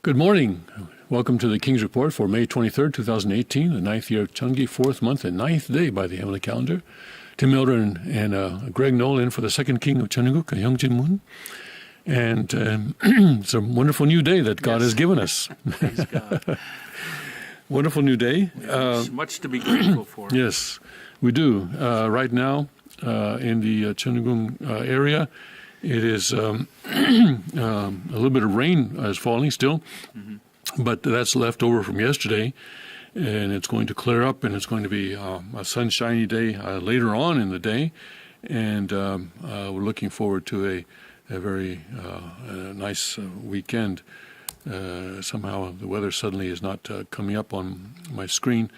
Good morning. Welcome to the King's Report for May 23rd, 2018, the 9th year of Chungi, 4th month and 9th day by the heavenly calendar. Tim Elder and Greg Knoll in for the second king of Cheongguk, Hyungjin Moon. And it's a wonderful new day that God has given us. Praise God. Wonderful new day. Much to be grateful for. Yes, we do. Right now, in the Cheongguk area, it is a little bit of rain is falling still, but that's left over from yesterday, and it's going to clear up, and it's going to be a sunshiny day later on in the day, and we're looking forward to a very nice weekend. Somehow the weather suddenly is not coming up on my screen,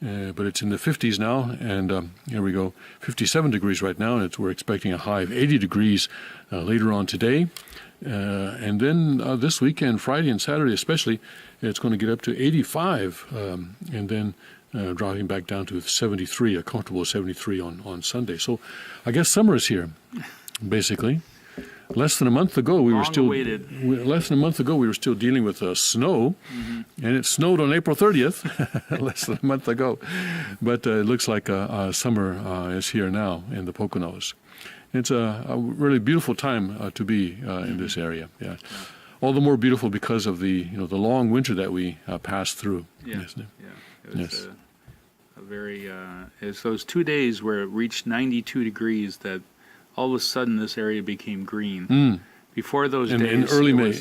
but it's in the 50s now, and here we go, 57 degrees right now, and we're expecting a high of 80 degrees later on today. And then this weekend, Friday and Saturday especially, it's going to get up to 85, and then dropping back down to 73, a comfortable 73 on Sunday. So I guess summer is here, basically. Less than a month ago, we were still dealing with snow, and it snowed on April 30th, less than a month ago. But it looks like summer is here now in the Poconos. It's a really beautiful time to be in this area. Yeah, all the more beautiful because of the long winter that we passed through. It was a very it's those 2 days where it reached 92 degrees that all of a sudden this area became green. Before those days, in early May.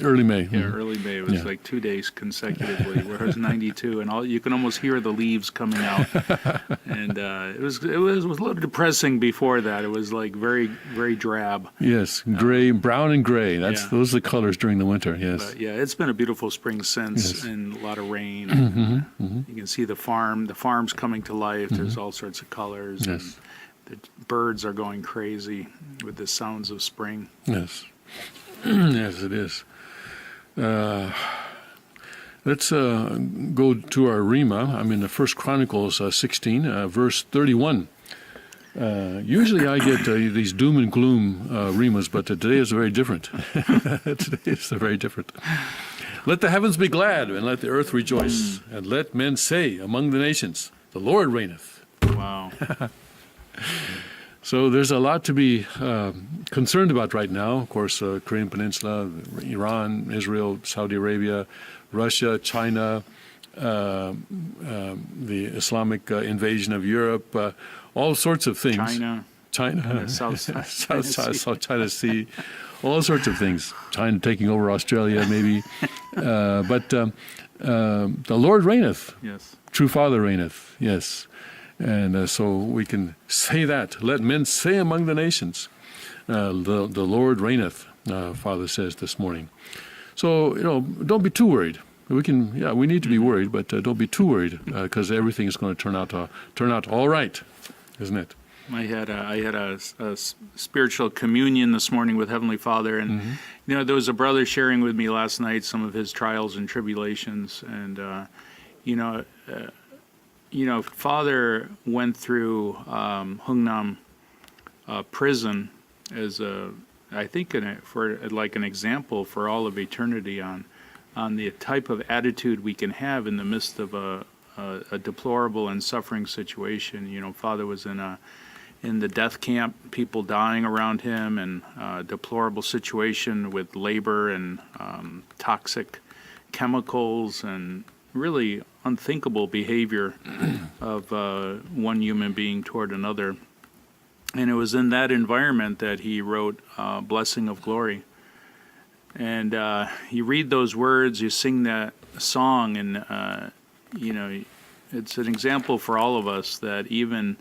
Yeah, early May. It was like 2 days consecutively where it was 92, and you can almost hear the leaves coming out. And it was a little depressing before that. It was like very, very drab. Yes, gray, brown and gray. Those are the colors during the winter. Yes. But yeah, it's been a beautiful spring since, and a lot of rain. You can see the farm's coming to life. There's all sorts of colors. Yes. And the birds are going crazy with the sounds of spring. Yes. Yes, it is. Let's go to our Rima. I'm in the First Chronicles 16, verse 31. Usually I get these doom and gloom Rimas, but today is very different. Today is very different. Let the heavens be glad, and let the earth rejoice, and let men say among the nations, the Lord reigneth. Wow. So there's a lot to be concerned about right now. Of course, Korean Peninsula, Iran, Israel, Saudi Arabia, Russia, China, the Islamic invasion of Europe, all sorts of things. China, South China Sea, all sorts of things. China taking over Australia, maybe. But the Lord reigneth. Yes. True Father reigneth. Yes. And so we can say that. Let men say among the nations, the Lord reigneth, Father says this morning. So, don't be too worried. We need to be worried, but don't be too worried because everything is going to turn out all right, isn't it? I had a spiritual communion this morning with Heavenly Father, and there was a brother sharing with me last night some of his trials and tribulations, and Father went through Hungnam prison as I think for an example for all of eternity on the type of attitude we can have in the midst of a deplorable and suffering situation. Father was in the death camp, people dying around him, and a deplorable situation with labor and toxic chemicals and really unthinkable behavior of one human being toward another. And it was in that environment that he wrote Blessing of Glory. And you read those words, you sing that song, and it's an example for all of us that even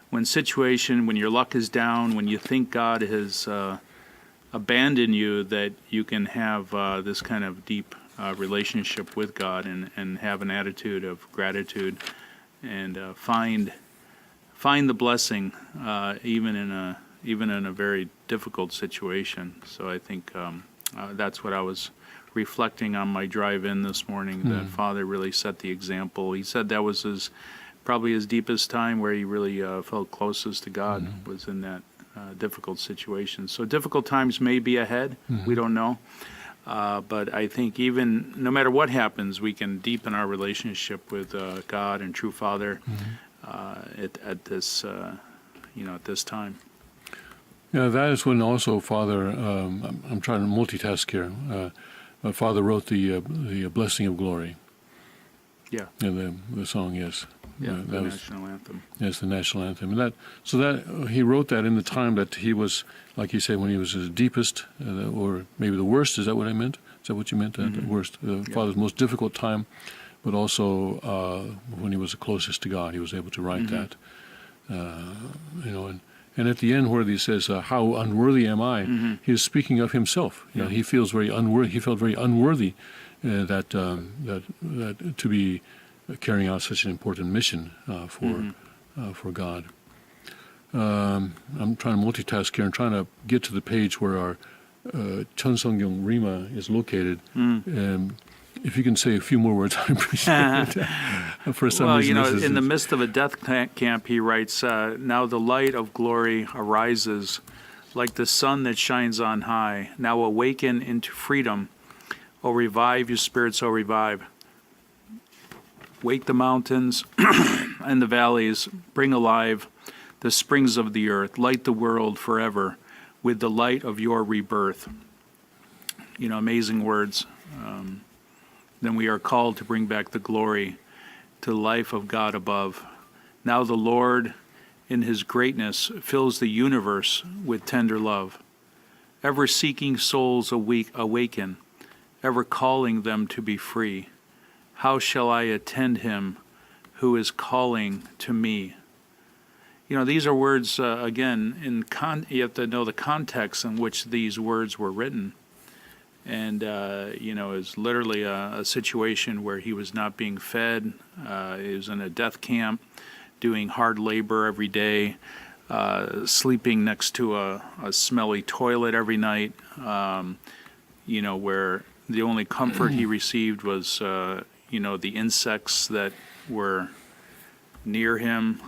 when your luck is down, when you think God has abandoned you, that you can have this kind of deep relationship with God and have an attitude of gratitude and find the blessing even in a very difficult situation. So I think that's what I was reflecting on my drive in this morning. That Father really set the example. He said that was probably his deepest time where he really felt closest to God, was in that difficult situation. So difficult times may be ahead. We don't know. But I think even no matter what happens, we can deepen our relationship with God and True Father at this, at this time. Yeah, that is when also Father, I'm trying to multitask here, Father wrote the Blessing of Glory. Yeah. Yeah, the song, yes. Yeah, that the was, national anthem. yes, the national anthem. And that he wrote that in the time that he was, like you say, when he was his deepest, or maybe the worst. Is that what I meant? Is that what you meant? The worst, Father's most difficult time, but also when he was the closest to God, he was able to write that. And at the end where he says, "How unworthy am I?" He is speaking of himself. He feels very unworthy. He felt very unworthy that to be carrying out such an important mission for God. I'm trying to multitask here and trying to get to the page where our Cheonseongyung Rima is located. If you can say a few more words, I appreciate it. For some reason, in the midst of a death camp, he writes, "Now the light of glory arises like the sun that shines on high. Now awaken into freedom. O revive, you spirits, O revive. Wake the mountains and the valleys. Bring alive the springs of the earth. Light the world forever with the light of your rebirth." Amazing words. Then we are called to bring back the glory to the life of God above. Now the Lord, in his greatness, fills the universe with tender love, ever seeking souls awaken, ever calling them to be free. How shall I attend him who is calling to me? These are words, again, you have to know the context in which these words were written. And, is literally a situation where he was not being fed. He was in a death camp, doing hard labor every day, sleeping next to a smelly toilet every night, where the only comfort he received was, the insects that were near him,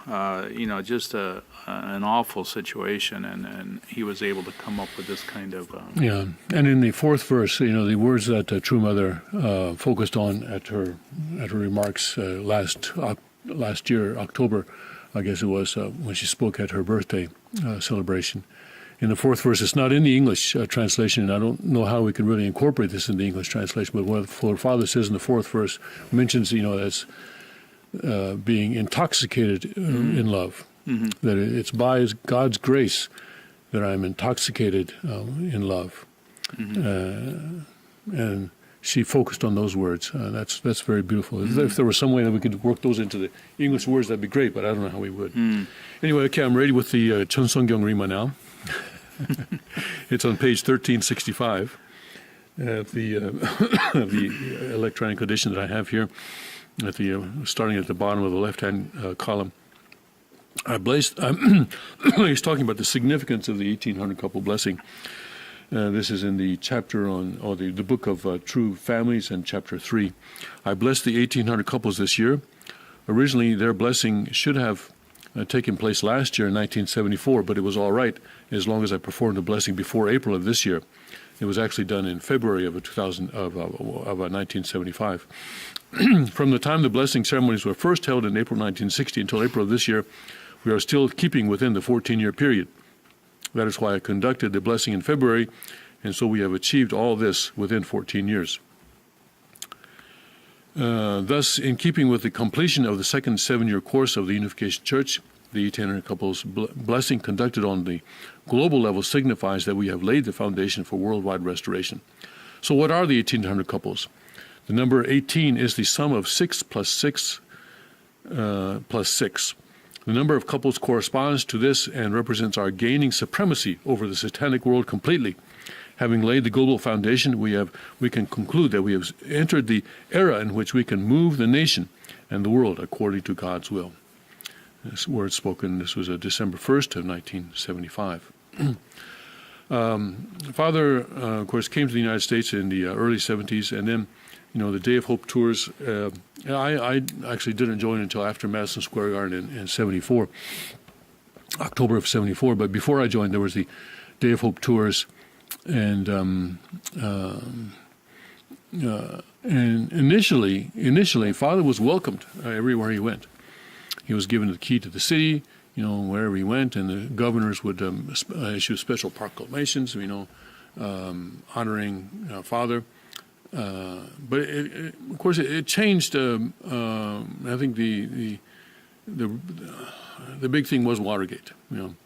just an awful situation, and he was able to come up with this kind of... Yeah, and in the fourth verse, the words that True Mother focused on at her remarks last year, October, I guess it was, when she spoke at her birthday celebration. In the fourth verse, it's not in the English translation, and I don't know how we can really incorporate this in the English translation, but what Father says in the fourth verse mentions, as being intoxicated in love. That it's by God's grace that I'm intoxicated in love. And she focused on those words. That's very beautiful. If there was some way that we could work those into the English words, that'd be great, but I don't know how we would. Anyway, okay, I'm ready with the Cheonseongyung Rima now. It's on page 1365 of the electronic edition that I have here, starting at the bottom of the left-hand column. He's talking about the significance of the 1800 couple blessing. This is in the chapter the book of True Families, and chapter 3. I blessed the 1800 couples this year. Originally, their blessing should have taken place last year in 1974, but it was all right as long as I performed the blessing before April of this year. It was actually done in February of 1975. From the time the blessing ceremonies were first held in April 1960 until April of this year, we are still keeping within the 14-year period. That is why I conducted the blessing in February, and so we have achieved all this within 14 years. Thus, in keeping with the completion of the second 7-year course of the Unification Church, the 1800 couples blessing conducted on the global level signifies that we have laid the foundation for worldwide restoration. So what are the 1800 couples? The number 18 is the sum of 6 plus 6 plus 6. The number of couples corresponds to this and represents our gaining supremacy over the satanic world completely. Having laid the global foundation, we can conclude that we have entered the era in which we can move the nation and the world according to God's will. This word spoken, this was December 1st of 1975. Father, of course, came to the United States in the early 70s, and then, the Day of Hope tours. I actually didn't join until after Madison Square Garden in 74, October of 74. But before I joined, there was the Day of Hope tours, and and initially, Father was welcomed everywhere he went. He was given the key to the city, wherever he went, and the governors would issue special proclamations, honoring Father. But of course, it changed. I think the big thing was Watergate. And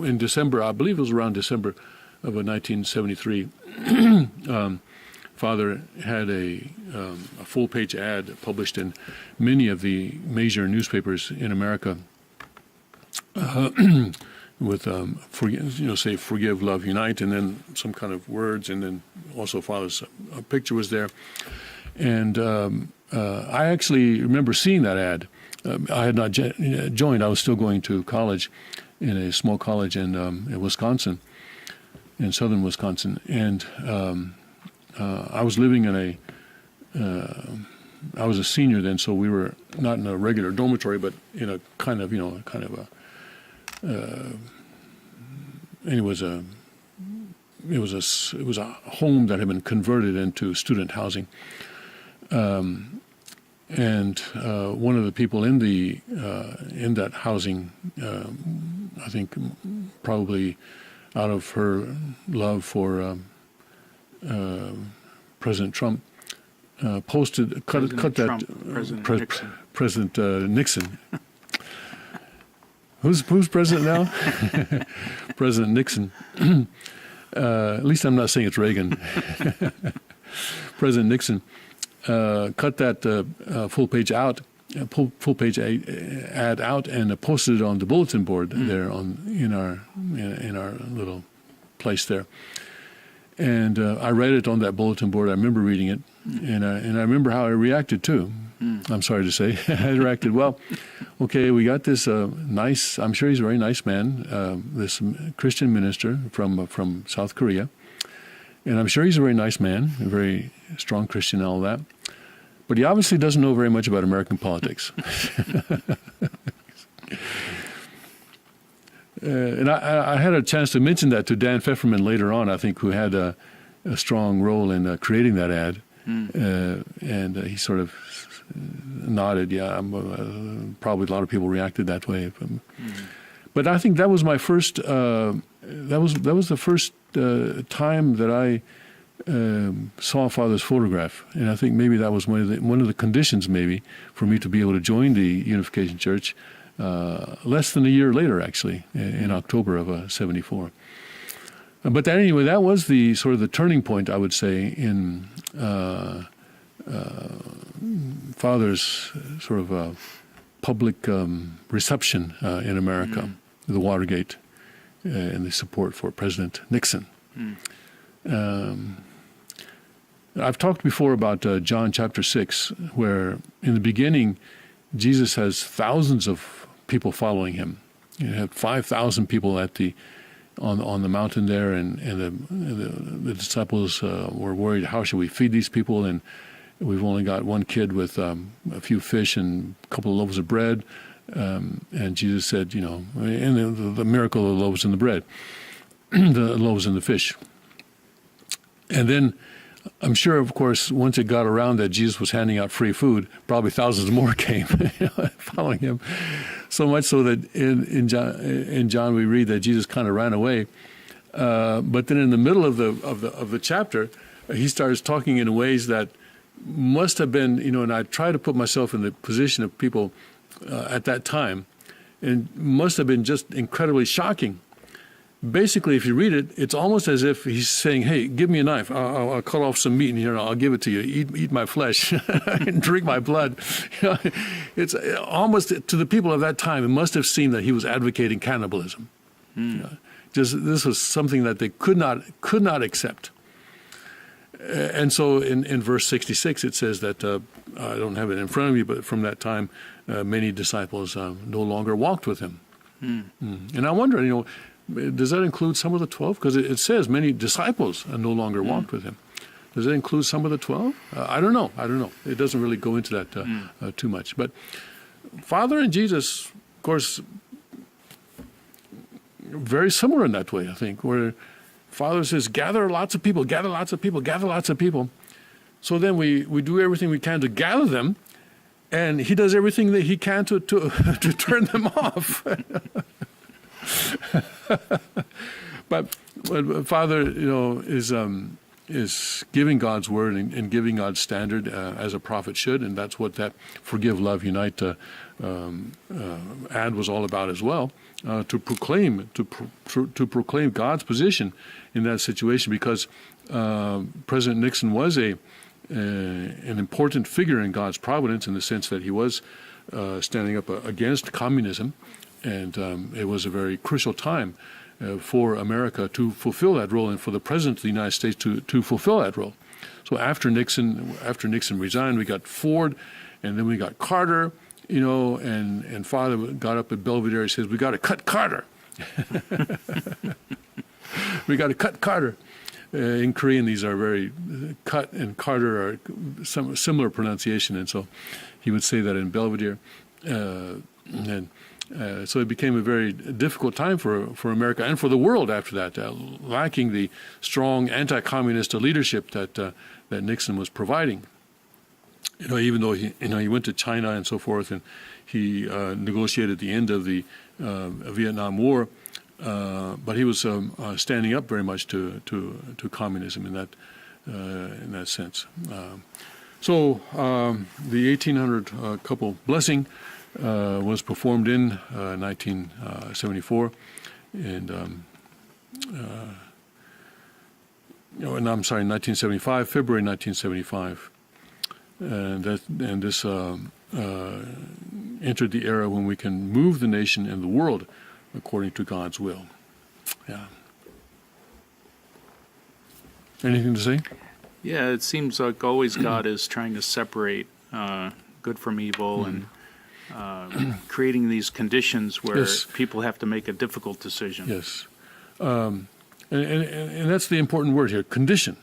in December, I believe it was around December of 1973, Father had a full-page ad published in many of the major newspapers in America with say "Forgive, Love, Unite," and then some kind of words, and then also Father's picture was there. And I actually remember seeing that ad. I had not joined. I was still going to college in a small college in Wisconsin, in southern Wisconsin, and I was living in I was a senior then, so we were not in a regular dormitory, but in a kind of it was a home that had been converted into student housing, and one of the people in that housing, I think probably out of her love for President Trump, posted President Nixon. Who's president now? President Nixon. At least I'm not saying it's Reagan. President Nixon cut that full-page ad out and posted it on the bulletin board there in our little place there. And I read it on that bulletin board. I remember reading it, and I remember how I reacted too. I'm sorry to say, I reacted well. Okay, we got this nice. I'm sure he's a very nice man. This Christian minister from South Korea, and I'm sure he's a very nice man, a very strong Christian, and all that. But he obviously doesn't know very much about American politics. And I had a chance to mention that to Dan Pfefferman later on, I think, who had a strong role in creating that ad. And he sort of nodded, yeah, probably a lot of people reacted that way. But I think that was my first, that was the first time that I saw Father's photograph. And I think maybe that was one of the conditions maybe for me to be able to join the Unification Church. Less than a year later, actually, in October of '74. But anyway, that was the sort of the turning point, I would say, in Father's sort of public reception in America, the Watergate, and the support for President Nixon. I've talked before about John chapter 6, where in the beginning, Jesus has thousands of people following him. You have 5,000 people on the mountain there, and the disciples were worried, how should we feed these people? And we've only got one kid with a few fish and a couple of loaves of bread. And Jesus said, and the miracle of the loaves and the bread, the loaves and the fish. And then I'm sure, of course, once it got around that Jesus was handing out free food, probably thousands more came following him. So much so that in John we read that Jesus kind of ran away. But then in the middle of the chapter, he starts talking in ways that must have been, and I try to put myself in the position of people at that time, and must have been just incredibly shocking. Basically, if you read it, it's almost as if he's saying, hey, give me a knife. I'll cut off some meat in here and I'll give it to you. Eat my flesh and drink my blood. It's almost, to the people of that time, it must have seemed that he was advocating cannibalism. Just this was something that they could not accept. And so in verse 66, it says that, I don't have it in front of me, but from that time, many disciples no longer walked with him. And I wonder, does that include some of the 12? Because it says many disciples no longer walked with him. Does it include some of the 12? I don't know. It doesn't really go into that too much. But Father and Jesus, of course, very similar in that way, I think, where Father says, gather lots of people, gather lots of people, gather lots of people. So then we do everything we can to gather them, and he does everything that he can to to turn them off. But Father, is giving God's word and giving God's standard as a prophet should, and that's what that Forgive, Love, Unite ad was all about as well. To proclaim God's position in that situation, because President Nixon was an important figure in God's providence, in the sense that he was standing up against communism, and it was a very crucial time for America to fulfill that role, and for the President of the United States to fulfill that role. So after Nixon resigned, we got Ford, and then we got Carter. And Father got up at Belvedere and says, "We got to cut Carter." We got to cut Carter. In Korean, these are very cut and Carter are some similar pronunciation, and so he would say that in Belvedere. So it became a very difficult time for America and for the world after that, lacking the strong anti-communist leadership that Nixon was providing. Even though he went to China and so forth, and he negotiated the end of the Vietnam War, but he was standing up very much to communism in that sense. So the 1800 couple blessing was performed in 1974, and I'm sorry, 1975, February 1975. And this entered the era when we can move the nation and the world according to God's will. Yeah. Anything to say? Yeah, it seems like always God is trying to separate good from evil, and creating these conditions where people have to make a difficult decision. Yes. And that's the important word here, condition.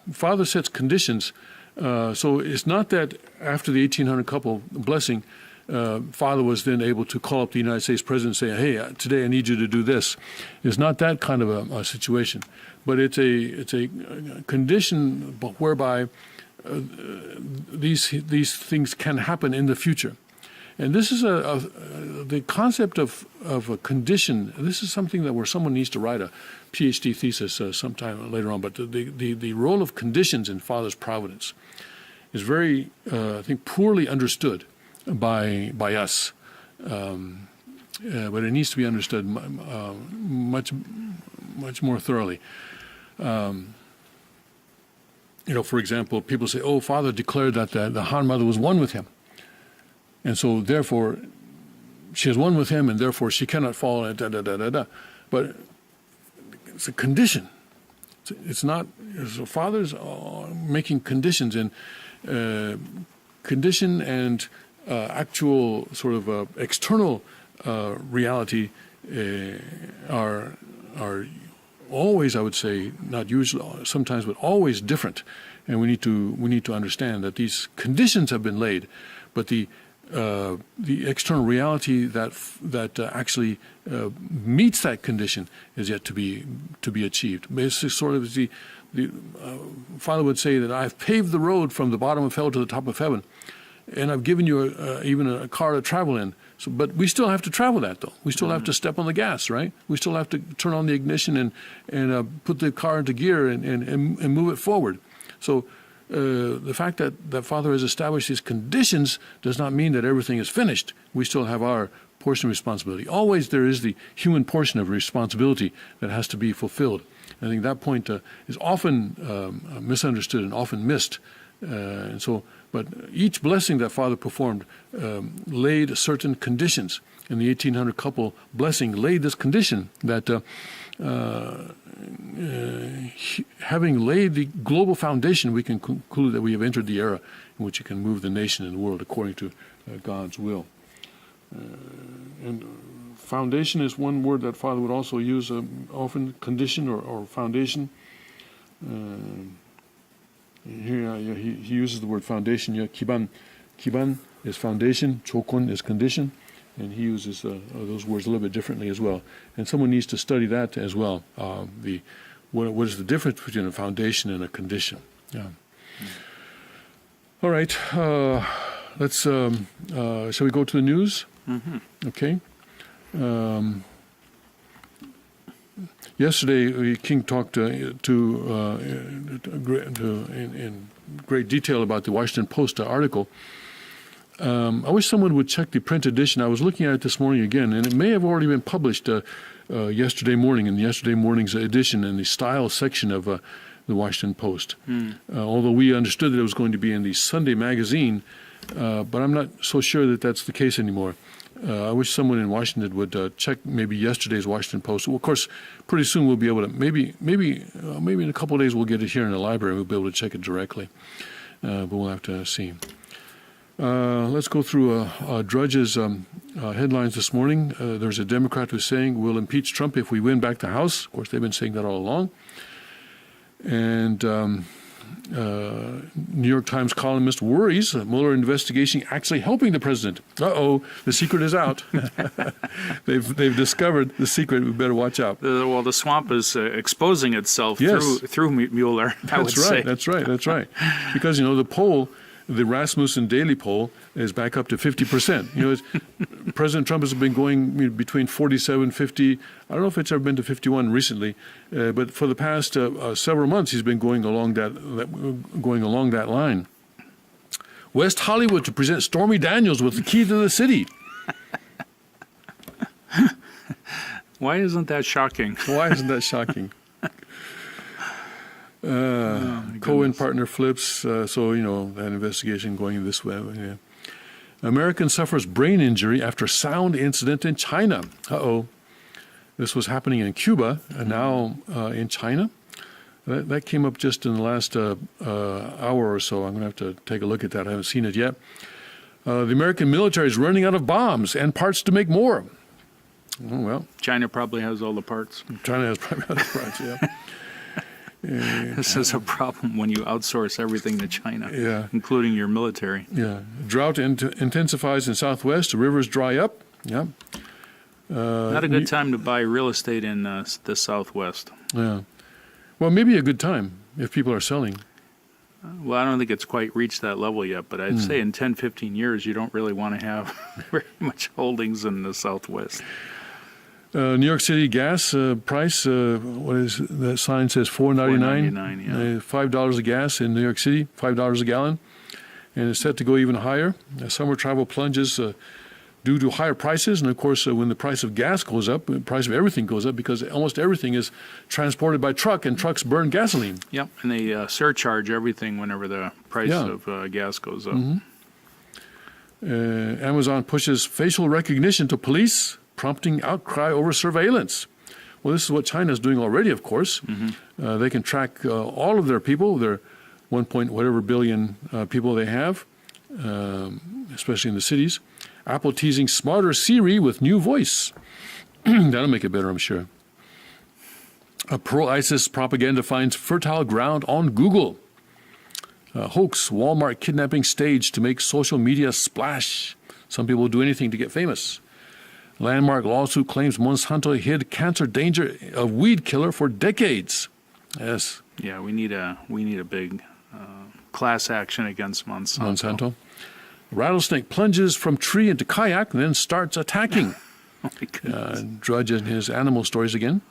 Father sets conditions. So it's not that after the 1800 couple blessing, Father was then able to call up the United States President and say, "Hey, today I need you to do this." It's not that kind of a situation, but it's a condition whereby these things can happen in the future. And this is the concept of a condition. This is something where someone needs to write a PhD thesis sometime later on. But the role of conditions in Father's providence is very, I think, poorly understood by us. But it needs to be understood much more thoroughly. For example, people say, "Oh, Father declared that the Han Mother was one with him. And so, therefore, she is one with him, and therefore she cannot fall." But it's a condition. It's not. So Father's making conditions, and condition and actual sort of external reality are always, I would say, not usually, sometimes, but always different. And we need to understand that these conditions have been laid, but the external reality that actually meets that condition is yet to be achieved. It's sort of the Father would say that I've paved the road from the bottom of hell to the top of heaven, and I've given you even a car to travel in. So, but we still have to travel that, though. We still have to step on the gas, right? We still have to turn on the ignition and put the car into gear and move it forward. So. The fact that Father has established these conditions does not mean that everything is finished. We still have our portion of responsibility. Always there is the human portion of responsibility that has to be fulfilled. I think that point is often misunderstood and often missed. But each blessing that Father performed laid certain conditions. And the 1800 couple blessing laid this condition that having laid the global foundation, we can conclude that we have entered the era in which you can move the nation and the world according to God's will. And foundation is one word that Father would also use often, condition or foundation. Here he uses the word foundation. Kiban is foundation, chokon is condition. And he uses those words a little bit differently as well. And someone needs to study that as well. What is the difference between a foundation and a condition? Yeah. All right. Let's. Shall we go to the news? Mm-hmm. Okay. Yesterday, King talked in great detail about the Washington Post article. I wish someone would check the print edition. I was looking at it this morning again, and it may have already been published yesterday morning in yesterday morning's edition in the style section of the Washington Post. Although we understood that it was going to be in the Sunday magazine, but I'm not so sure that that's the case anymore. I wish someone in Washington would check maybe yesterday's Washington Post. Well, of course, pretty soon we'll be able to, maybe in a couple of days we'll get it here in the library. We'll be able to check it directly, but we'll have to see. Let's go through Drudge's headlines this morning. There's a Democrat who's saying we'll impeach Trump if we win back the House. Of course, they've been saying that all along. And New York Times columnist worries that Mueller investigation actually helping the president. Uh-oh, the secret is out. They've discovered the secret. We better watch out. Well, the swamp is exposing itself Yes. through Mueller, I would say. That's right. Because, the poll, the Rasmussen Daily poll, is back up to 50%. President Trump has been going between 47, 50. I don't know if it's ever been to 51 recently, but for the past several months, he's been going along that line. West Hollywood to present Stormy Daniels with the key to the city. Why isn't that shocking? Why isn't that shocking? Cohen partner flips, so that investigation going this way. Yeah. American suffers brain injury after sound incident in China. Uh-oh. This was happening in Cuba and now in China. That came up just in the last hour or so. I'm going to have to take a look at that. I haven't seen it yet. The American military is running out of bombs and parts to make more. Oh, well. China probably has all the parts. China has probably all the parts, yeah. This is a problem when you outsource everything to China, including your military. Yeah. Drought intensifies in Southwest. Rivers dry up. Yeah. Not a good time to buy real estate in the Southwest. Yeah. Well, maybe a good time if people are selling. Well, I don't think it's quite reached that level yet, but I'd say in 10, 15 years, you don't really want to have very much holdings in the Southwest. New York City gas price, what is that sign says $4.99? $4.99, yeah. $5 a gas in New York City, $5 a gallon. And it's set to go even higher. Summer travel plunges due to higher prices. And, of course, when the price of gas goes up, the price of everything goes up because almost everything is transported by truck, and trucks burn gasoline. Yep, and they surcharge everything whenever the price of gas goes up. Mm-hmm. Amazon pushes facial recognition to police, prompting outcry over surveillance. Well, this is what China is doing already, of course. Mm-hmm. They can track all of their people, their 1 point whatever billion people they have, especially in the cities. Apple teasing smarter Siri with new voice. That'll make it better, I'm sure. A pro-ISIS propaganda finds fertile ground on Google. Hoax Walmart kidnapping staged to make social media splash. Some people will do anything to get famous. Landmark lawsuit claims Monsanto hid cancer danger of weed killer for decades. Yes. Yeah, we need a big class action against Monsanto. Rattlesnake plunges from tree into kayak and then starts attacking. Oh my goodness. Drudge in his animal stories again.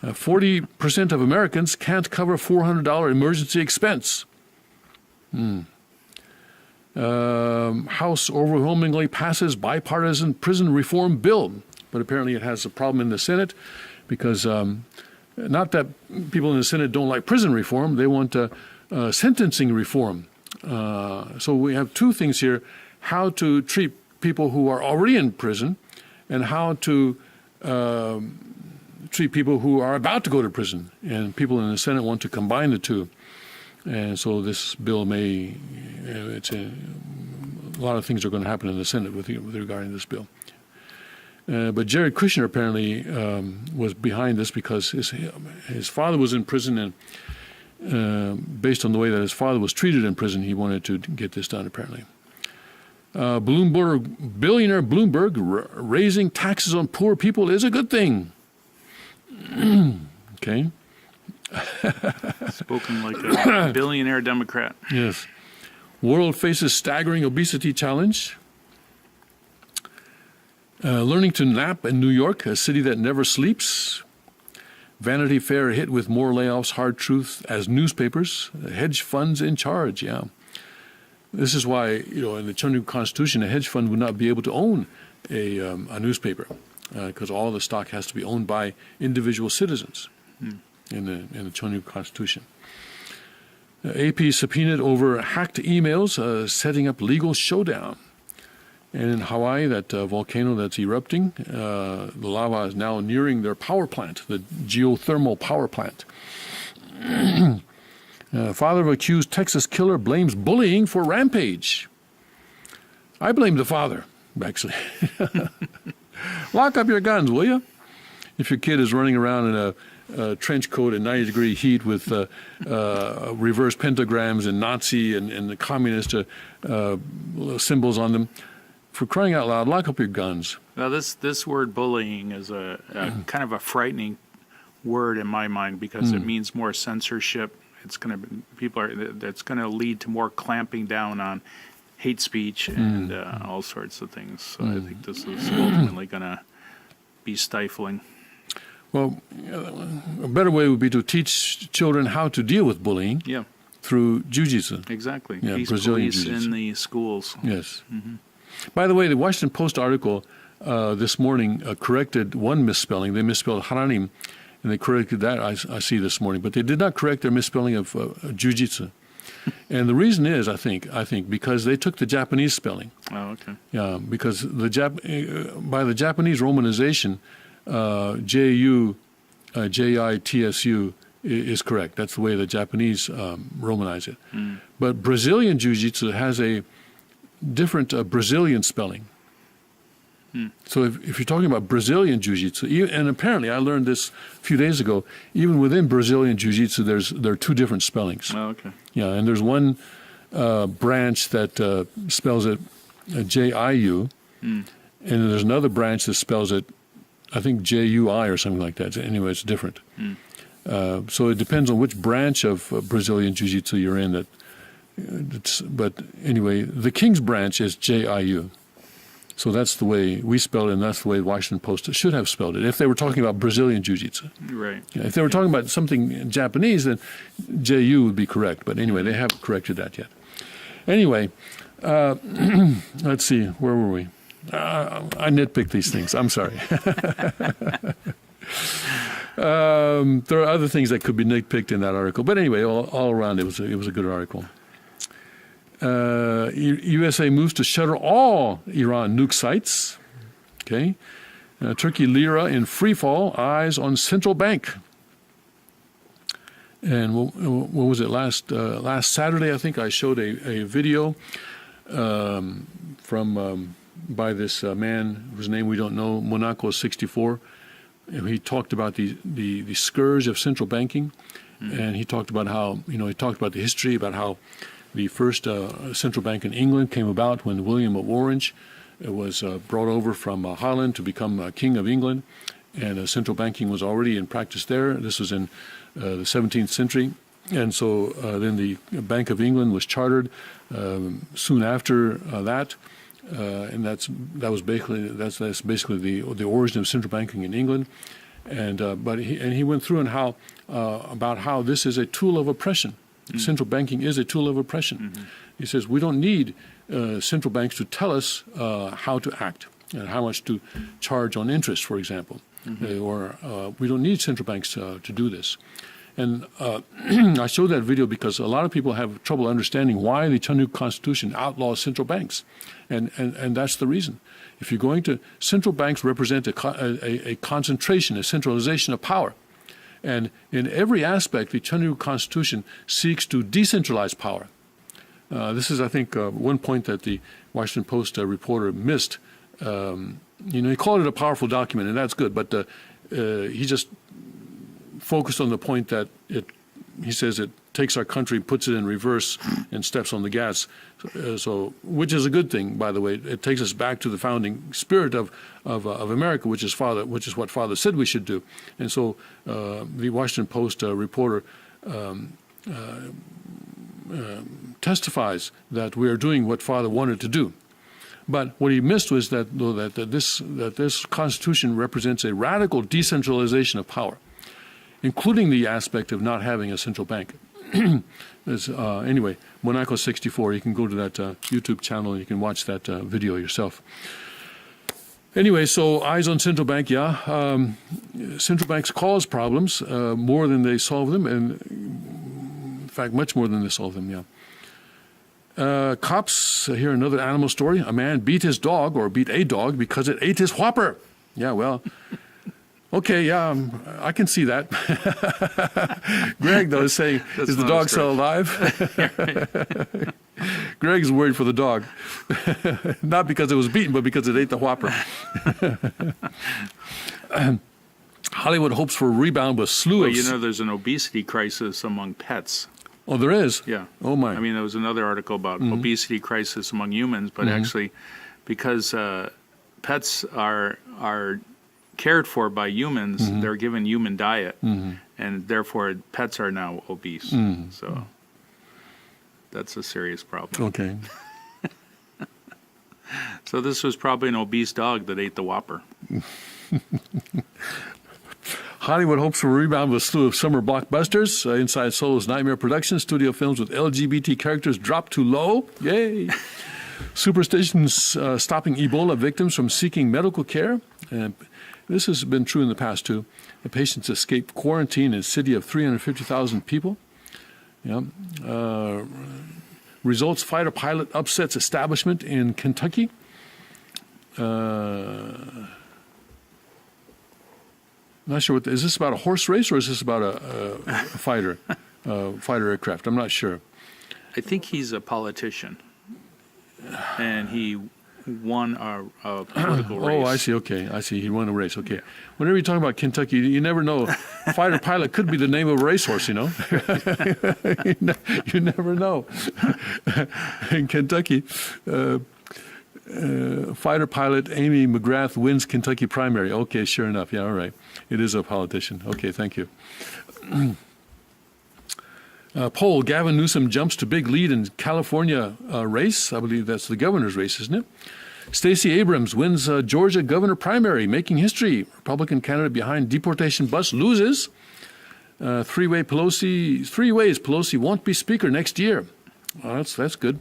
40% of Americans can't cover $400 emergency expense. House overwhelmingly passes bipartisan prison reform bill, but apparently it has a problem in the Senate because not that people in the Senate don't like prison reform, they want sentencing reform. So we have two things here: how to treat people who are already in prison, and how to treat people who are about to go to prison. And people in the Senate want to combine the two. And so this bill a lot of things are going to happen in the Senate with regarding this bill. But Jared Kushner apparently was behind this because his father was in prison, and based on the way that his father was treated in prison, he wanted to get this done apparently. Billionaire Bloomberg raising taxes on poor people is a good thing. Okay. Spoken like a billionaire Democrat. Yes. World faces staggering obesity challenge. Learning to nap in New York, a city that never sleeps. Vanity Fair hit with more layoffs, hard truth as newspapers. Hedge funds in charge, yeah. This is why, in the Cheonryuk Constitution, a hedge fund would not be able to own a newspaper because all the stock has to be owned by individual citizens in the Cheonryuk Constitution. AP subpoenaed over hacked emails, setting up legal showdown. And in Hawaii, that volcano that's erupting, the lava is now nearing their power plant, the geothermal power plant. Father of accused Texas killer blames bullying for rampage. I blame the father, actually. Lock up your guns, will you? If your kid is running around in a trench coat in 90-degree heat with reverse pentagrams and Nazi and the communist symbols on them, for crying out loud, lock up your guns. Now, this word bullying is a kind of a frightening word in my mind because it means more censorship. It's going to that's going to lead to more clamping down on hate speech and all sorts of things. So I think this is ultimately going to be stifling. Well, a better way would be to teach children how to deal with bullying. Yeah, through jiu-jitsu. exactly. Yeah, Peace Brazilian police jiu-jitsu. in the schools. Yes. By the way, the Washington Post article this morning corrected one misspelling. They misspelled haranim, and they corrected that, I see this morning. But they did not correct their misspelling of jiu-jitsu. And the reason is, I think, because they took the Japanese spelling. Oh, okay. Yeah, because by the Japanese romanization, J-I-T-S-U is correct. That's the way the Japanese romanize it. But Brazilian jiu-jitsu has a different Brazilian spelling. So if you're talking about Brazilian jiu-jitsu, and apparently I learned this a few days ago, even within Brazilian jiu-jitsu, there are two different spellings. Oh, okay. Yeah, and there's one branch that spells it J-I-U, and then there's another branch that spells it, I think, J-U-I or something like that. Anyway, it's different. So it depends on which branch of Brazilian jiu-jitsu you're in. But anyway, the King's branch is J-I-U. So that's the way we spell it, and that's the way the Washington Post should have spelled it, if they were talking about Brazilian jiu-jitsu. Right. Yeah, if they were talking about something Japanese, then J-U would be correct. But anyway, they haven't corrected that yet. Anyway, let's see, where were we? I nitpick these things. I'm sorry. There are other things that could be nitpicked in that article. But anyway, all around, it was a good article. USA moves to shutter all Iran nuke sites. Okay. Turkey lira in free fall, eyes on central bank. And what was it, last Saturday, I think I showed a video from by this man whose name we don't know, Monaco 64. He talked about the scourge of central banking, and he talked about how, he talked about the history, about how the first central bank in England came about when William of Orange was brought over from Holland to become King of England, and central banking was already in practice there. This was in the 17th century, and so then the Bank of England was chartered soon after that, and that's basically the origin of central banking in England, and but he went through and how about how this is a tool of oppression. Central banking is a tool of oppression. He says we don't need central banks to tell us how to act and how much to charge on interest, for example, or we don't need central banks to do this. And I showed that video because a lot of people have trouble understanding why the Cheonryuk Constitution outlaws central banks, and that's the reason. If you're going to, central banks represent a concentration, a centralization of power. And in every aspect, the Cheonryuk Constitution seeks to decentralize power. This is, I think, one point that the Washington Post reporter missed. He called it a powerful document, and that's good, but he just focused on the point that he says it takes our country, puts it in reverse, and steps on the gas. So, which is a good thing, by the way. It takes us back to the founding spirit of America, which is what Father said we should do. And so, the Washington Post reporter testifies that we are doing what Father wanted to do. But what he missed was that this Constitution represents a radical decentralization of power, including the aspect of not having a central bank. Anyway, Monaco 64, you can go to that YouTube channel and you can watch that video yourself. Anyway, so eyes on central bank, central banks cause problems more than they solve them, and in fact, much more than they solve them, cops, here another animal story. A man beat his dog, or beat a dog, because it ate his whopper. Yeah, well, okay, I can see that. Greg, though, is saying, is the dog still alive? Greg is worried for the dog. Not because it was beaten, but because it ate the whopper. Hollywood hopes for a rebound with slew Well, of... you know, there's an obesity crisis among pets. Oh, there is? Yeah. Oh, my. I mean, there was another article about obesity crisis among humans, but actually, because pets are cared for by humans, they're given human diet, and therefore pets are now obese. So that's a serious problem. Okay. So this was probably an obese dog that ate the Whopper. Hollywood hopes for a rebound with a slew of summer blockbusters. Inside Solo's Nightmare Productions, studio films with LGBT characters drop too low. Yay! Superstitions stopping Ebola victims from seeking medical care. This has been true in the past, too. The patients escaped quarantine in a city of 350,000 people. Yeah. Results, fighter pilot upsets establishment in Kentucky. Not sure is this about a horse race or is this about a fighter aircraft? I'm not sure. I think he's a politician, and he won a political race. Oh, I see. Okay, I see. He won a race. Okay. Whenever you talk about Kentucky, you never know. Fighter pilot could be the name of a racehorse, you know. You never know. In Kentucky, fighter pilot Amy McGrath wins Kentucky primary. Okay, sure enough. Yeah, all right. It is a politician. Okay, thank you. Poll, Gavin Newsom jumps to big lead in California race. I believe that's the governor's race, isn't it? Stacey Abrams wins Georgia governor primary, making history. Republican candidate behind deportation bus loses. Three ways Pelosi won't be speaker next year. Well, that's good.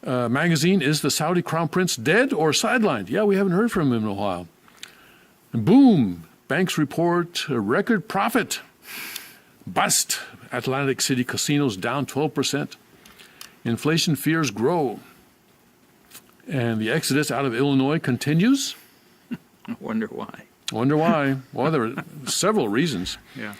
Magazine, is the Saudi crown prince dead or sidelined? Yeah, we haven't heard from him in a while. And boom, banks report a record profit. Bust. Atlantic City casinos down 12%. Inflation fears grow. And the exodus out of Illinois continues. I wonder why. Wonder why. Well, there are several reasons. Yeah.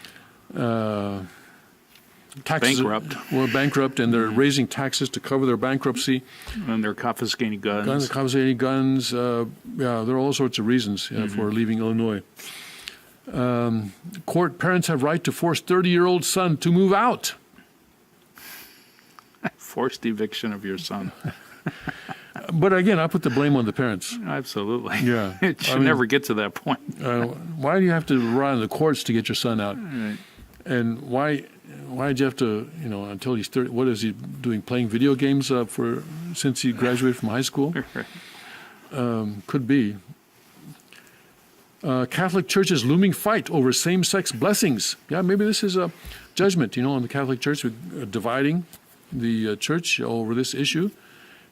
Taxes bankrupt. Well, bankrupt, and they're raising taxes to cover their bankruptcy. And they're confiscating guns. Confiscating guns. There are all sorts of reasons for leaving Illinois. Court, parents have right to force 30-year-old son to move out. Forced eviction of your son. But again, I put the blame on the parents. Absolutely. Yeah. It should never get to that point. Why do you have to rely on the courts to get your son out? Right. And why did you have to, until he's 30, what is he doing, playing video games since he graduated from high school? Could be. Catholic Church's looming fight over same-sex blessings. Yeah, maybe this is a judgment, on the Catholic Church, dividing the church over this issue.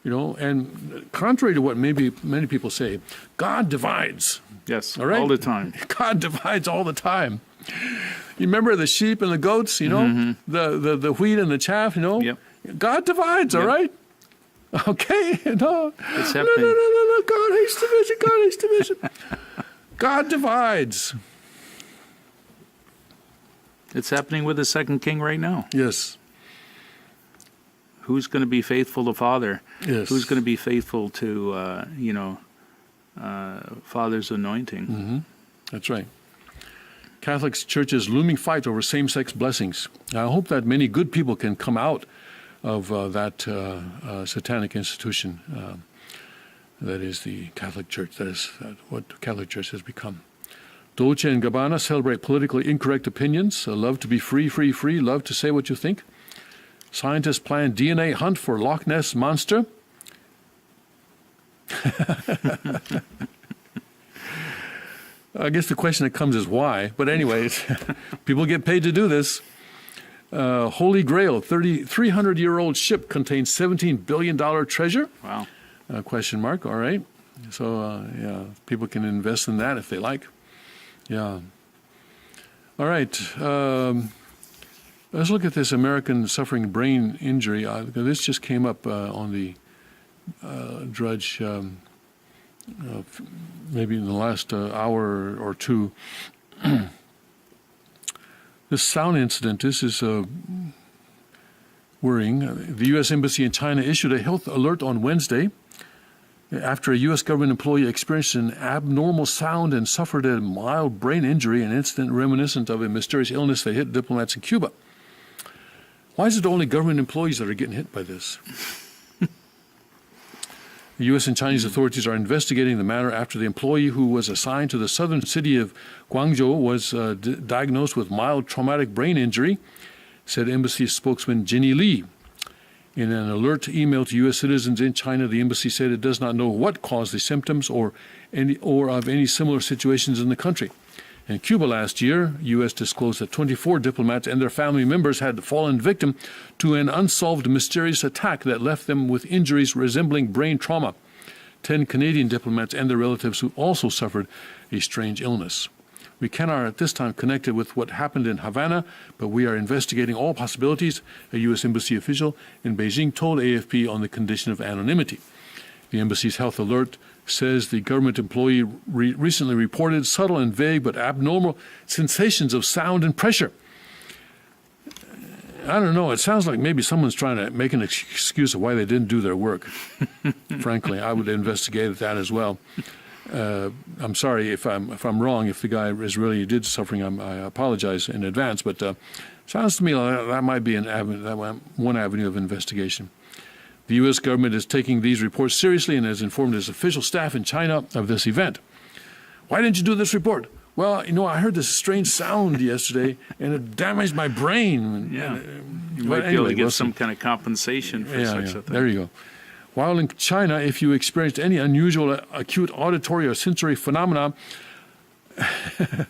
And contrary to what maybe many people say, God divides. Yes, all right? all the time. God divides all the time. You remember the sheep and the goats, the wheat and the chaff, Yep. God divides, all right? Okay, no. It's happening. No. God hates division. God hates division. God divides. It's happening with the second king right now. Yes. Who's going to be faithful to Father? Yes. Who's going to be faithful to, Father's anointing? That's right. Catholic Church's looming fight over same-sex blessings. I hope that many good people can come out of that satanic institution that is the Catholic Church. That is what the Catholic Church has become. Dolce & Gabbana celebrate politically incorrect opinions, love to be free, love to say what you think. Scientists plan DNA hunt for Loch Ness Monster. I guess the question that comes is why. But anyways, people get paid to do this. Holy Grail, 300-year-old ship contains $17 billion treasure? Wow. Question mark. All right. So, yeah, people can invest in that if they like. Yeah. All right. Let's look at this American suffering brain injury. This just came up on the Drudge maybe in the last hour or two. This sound incident, this is worrying. The U.S. Embassy in China issued a health alert on Wednesday after a U.S. government employee experienced an abnormal sound and suffered a mild brain injury, an incident reminiscent of a mysterious illness that hit diplomats in Cuba. Why is it only government employees that are getting hit by this? The U.S. and Chinese authorities are investigating the matter after the employee who was assigned to the southern city of Guangzhou was diagnosed with mild traumatic brain injury, said embassy spokesman Jenny Lee. In an alert email to U.S. citizens in China, the embassy said it does not know what caused the symptoms or of any similar situations in the country. In Cuba last year, U.S. disclosed that 24 diplomats and their family members had fallen victim to an unsolved mysterious attack that left them with injuries resembling brain trauma. 10 Canadian diplomats and their relatives who also suffered a strange illness. We cannot at this time connect it with what happened in Havana, but we are investigating all possibilities, a U.S. Embassy official in Beijing told AFP on the condition of anonymity. The embassy's health alert says the government employee recently reported subtle and vague but abnormal sensations of sound and pressure. I don't know. It sounds like maybe someone's trying to make an excuse of why they didn't do their work. Frankly, I would investigate that as well. I'm sorry if I'm wrong. If the guy is really did suffering, I apologize in advance. But sounds to me like that might be one avenue of investigation. The U.S. government is taking these reports seriously and has informed its official staff in China of this event. Why didn't you do this report? Well, I heard this strange sound yesterday, and it damaged my brain. Yeah, you might be able to get some kind of compensation for such a thing. There you go. While in China, if you experienced any unusual acute auditory or sensory phenomena, I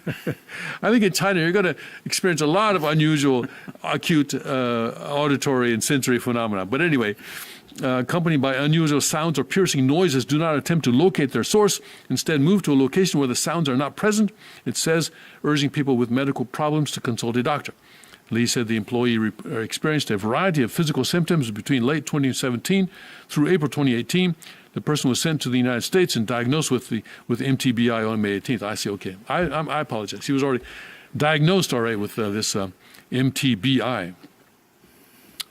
think in China you're going to experience a lot of unusual acute auditory and sensory phenomena. But anyway, accompanied by unusual sounds or piercing noises, do not attempt to locate their source. Instead, move to a location where the sounds are not present, it says, urging people with medical problems to consult a doctor. Lee said the employee experienced a variety of physical symptoms between late 2017 through April 2018. The person was sent to the United States and diagnosed with MTBI on May 18th. I say, okay, I apologize. He was already diagnosed with this MTBI.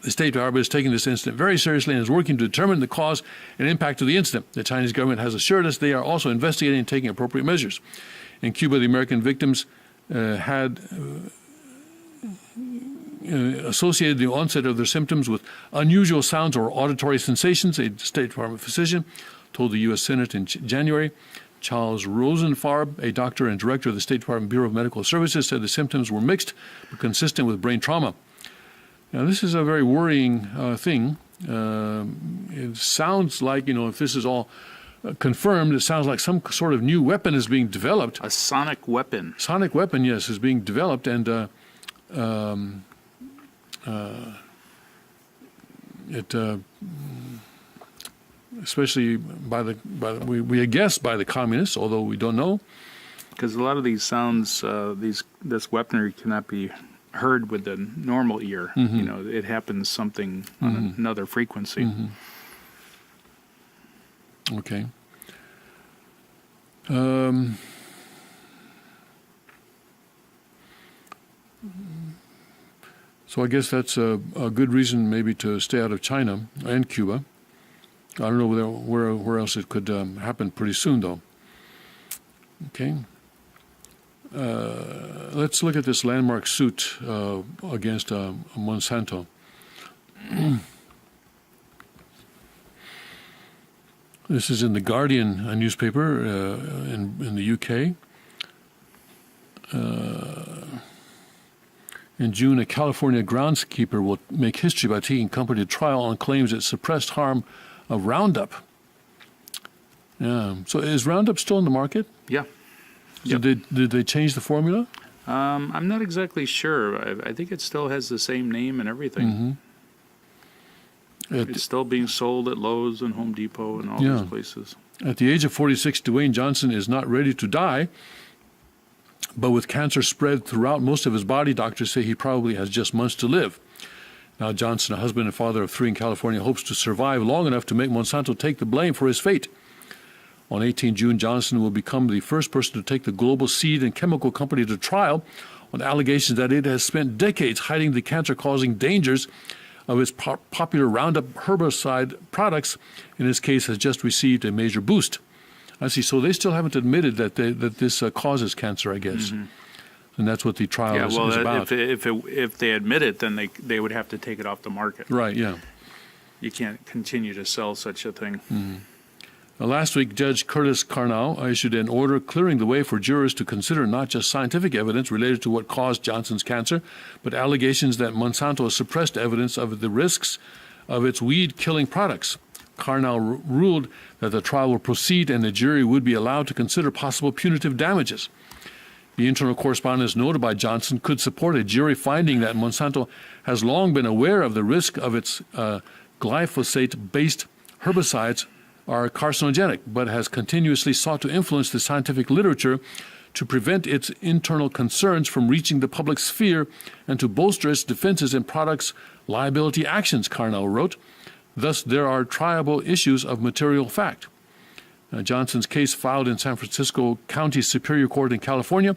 The State Department is taking this incident very seriously and is working to determine the cause and impact of the incident. The Chinese government has assured us they are also investigating and taking appropriate measures. In Cuba, the American victims had associated the onset of their symptoms with unusual sounds or auditory sensations, a State Department physician told the U.S. Senate in January. Charles Rosenfarb, a doctor and director of the State Department Bureau of Medical Services, said the symptoms were mixed but consistent with brain trauma. Now, this is a very worrying thing. It sounds like, if this is all confirmed, it sounds like some sort of new weapon is being developed. A sonic weapon. Sonic weapon, yes, is being developed, and especially we guess by the communists, although we don't know. Because a lot of these sounds, this weaponry cannot be heard with the normal ear. Mm-hmm. It happens something on another frequency. Mm-hmm. Okay. So I guess that's a good reason maybe to stay out of China and Cuba. I don't know where else it could happen pretty soon, though. Okay. Let's look at this landmark suit against Monsanto. This is in the Guardian newspaper in the UK. In June, a California groundskeeper will make history by taking company to trial on claims it suppressed harm of Roundup. Yeah. So is Roundup still in the market? Yeah. Did they change the formula? I'm not exactly sure. I think it still has the same name and everything. It's still being sold at Lowe's and Home Depot and all Yeah. those places. At the age of 46, Dwayne Johnson is not ready to die, but with cancer spread throughout most of his body, doctors say he probably has just months to live. Now Johnson, a husband and father of 3 in California, hopes to survive long enough to make Monsanto take the blame for his fate. On 18 June, Johnson will become the first person to take the global seed and chemical company to trial on allegations that it has spent decades hiding the cancer-causing dangers of its popular Roundup herbicide products. In this case, has just received a major boost. I see. So they still haven't admitted that this causes cancer, I guess. And that's what the trial is about. If they admit it, then they would have to take it off the market. Right, yeah. You can't continue to sell such a thing. Last week, Judge Curtis Carnell issued an order clearing the way for jurors to consider not just scientific evidence related to what caused Johnson's cancer, but allegations that Monsanto suppressed evidence of the risks of its weed-killing products. Carnell ruled that the trial will proceed and the jury would be allowed to consider possible punitive damages. The internal correspondence noted by Johnson could support a jury finding that Monsanto has long been aware of the risk of its glyphosate-based herbicides are carcinogenic, but has continuously sought to influence the scientific literature to prevent its internal concerns from reaching the public sphere and to bolster its defenses and products liability actions, Carnell wrote. Thus, there are triable issues of material fact. Johnson's case, filed in San Francisco County Superior Court in California,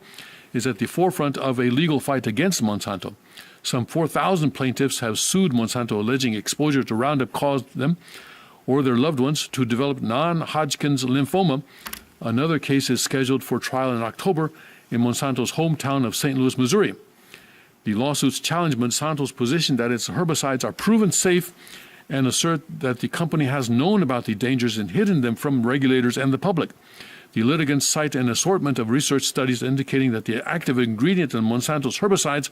is at the forefront of a legal fight against Monsanto. Some 4,000 plaintiffs have sued Monsanto, alleging exposure to Roundup caused them or their loved ones to develop non-Hodgkin's lymphoma. Another case is scheduled for trial in October in Monsanto's hometown of St. Louis, Missouri. The lawsuits challenge Monsanto's position that its herbicides are proven safe and assert that the company has known about the dangers and hidden them from regulators and the public. The litigants cite an assortment of research studies indicating that the active ingredient in Monsanto's herbicides,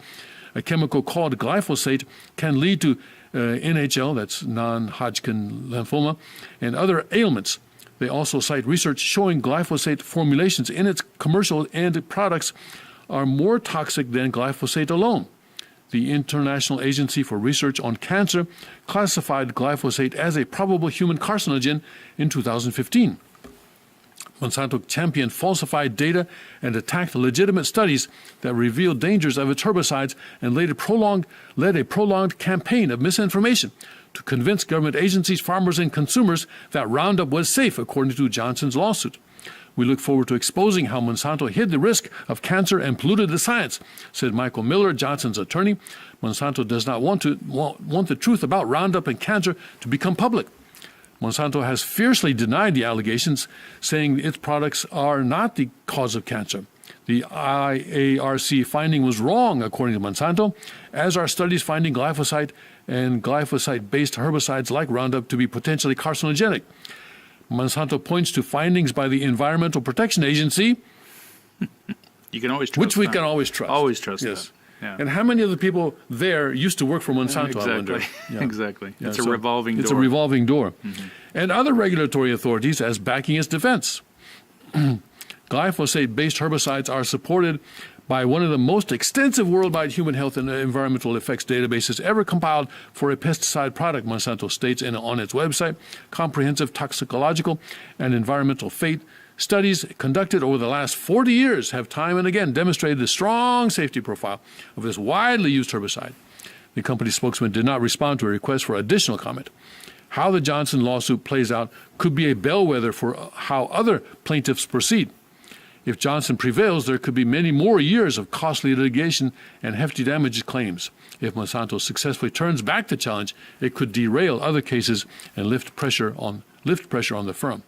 a chemical called glyphosate, can lead to NHL, that's non-Hodgkin lymphoma, and other ailments. They also cite research showing glyphosate formulations in its commercial end products are more toxic than glyphosate alone. The International Agency for Research on Cancer classified glyphosate as a probable human carcinogen in 2015. Monsanto championed falsified data and attacked legitimate studies that revealed dangers of its herbicides and led a prolonged campaign of misinformation to convince government agencies, farmers, and consumers that Roundup was safe, according to Johnson's lawsuit. We look forward to exposing how Monsanto hid the risk of cancer and polluted the science, said Michael Miller, Johnson's attorney. Monsanto does not want the truth about Roundup and cancer to become public. Monsanto has fiercely denied the allegations, saying its products are not the cause of cancer. The IARC finding was wrong, according to Monsanto, as are studies finding glyphosate and glyphosate-based herbicides like Roundup to be potentially carcinogenic. Monsanto points to findings by the Environmental Protection Agency, You can always trust which we them. can always trust. Always trust Yes. them. Yeah. And how many of the people there used to work for Monsanto, I wonder? Exactly. Yeah. Exactly. Yeah, It's a so revolving door. It's a revolving door. And other regulatory authorities as backing its defense. Glyphosate-based herbicides are supported by one of the most extensive worldwide human health and environmental effects databases ever compiled for a pesticide product, Monsanto states on its website. Comprehensive toxicological and environmental fate studies conducted over the last 40 years have time and again demonstrated the strong safety profile of this widely used herbicide. The company spokesman did not respond to a request for additional comment. How the Johnson lawsuit plays out could be a bellwether for how other plaintiffs proceed. If Johnson prevails, there could be many more years of costly litigation and hefty damages claims. If Monsanto successfully turns back the challenge, it could derail other cases and lift pressure on the firm.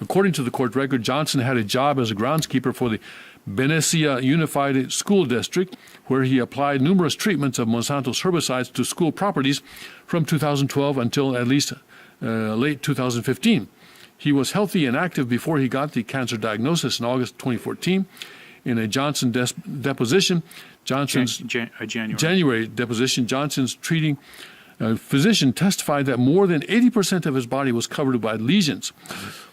According to the court record, Johnson had a job as a groundskeeper for the Benicia Unified School District, where he applied numerous treatments of Monsanto's herbicides to school properties from 2012 until at least late 2015. He was healthy and active before he got the cancer diagnosis in August 2014. In a Johnson deposition, Johnson's January. January deposition, Johnson's treating physician testified that more than 80% of his body was covered by lesions.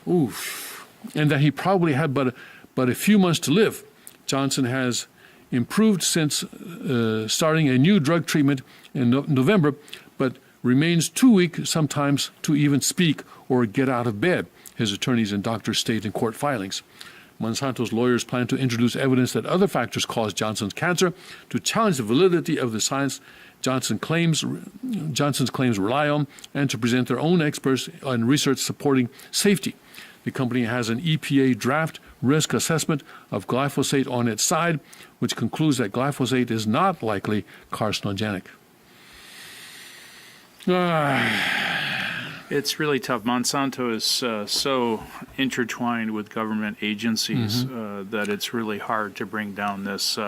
Oof. And that he probably had but a few months to live. Johnson has improved since starting a new drug treatment in November, but remains too weak sometimes to even speak or get out of bed, his attorneys and doctors state in court filings. Monsanto's lawyers plan to introduce evidence that other factors caused Johnson's cancer to challenge the validity of the science Johnson's claims rely on, and to present their own experts on research supporting safety. The company has an EPA draft risk assessment of glyphosate on its side, which concludes that glyphosate is not likely carcinogenic. It's really tough. Monsanto is so intertwined with government agencies that it's really hard to bring down this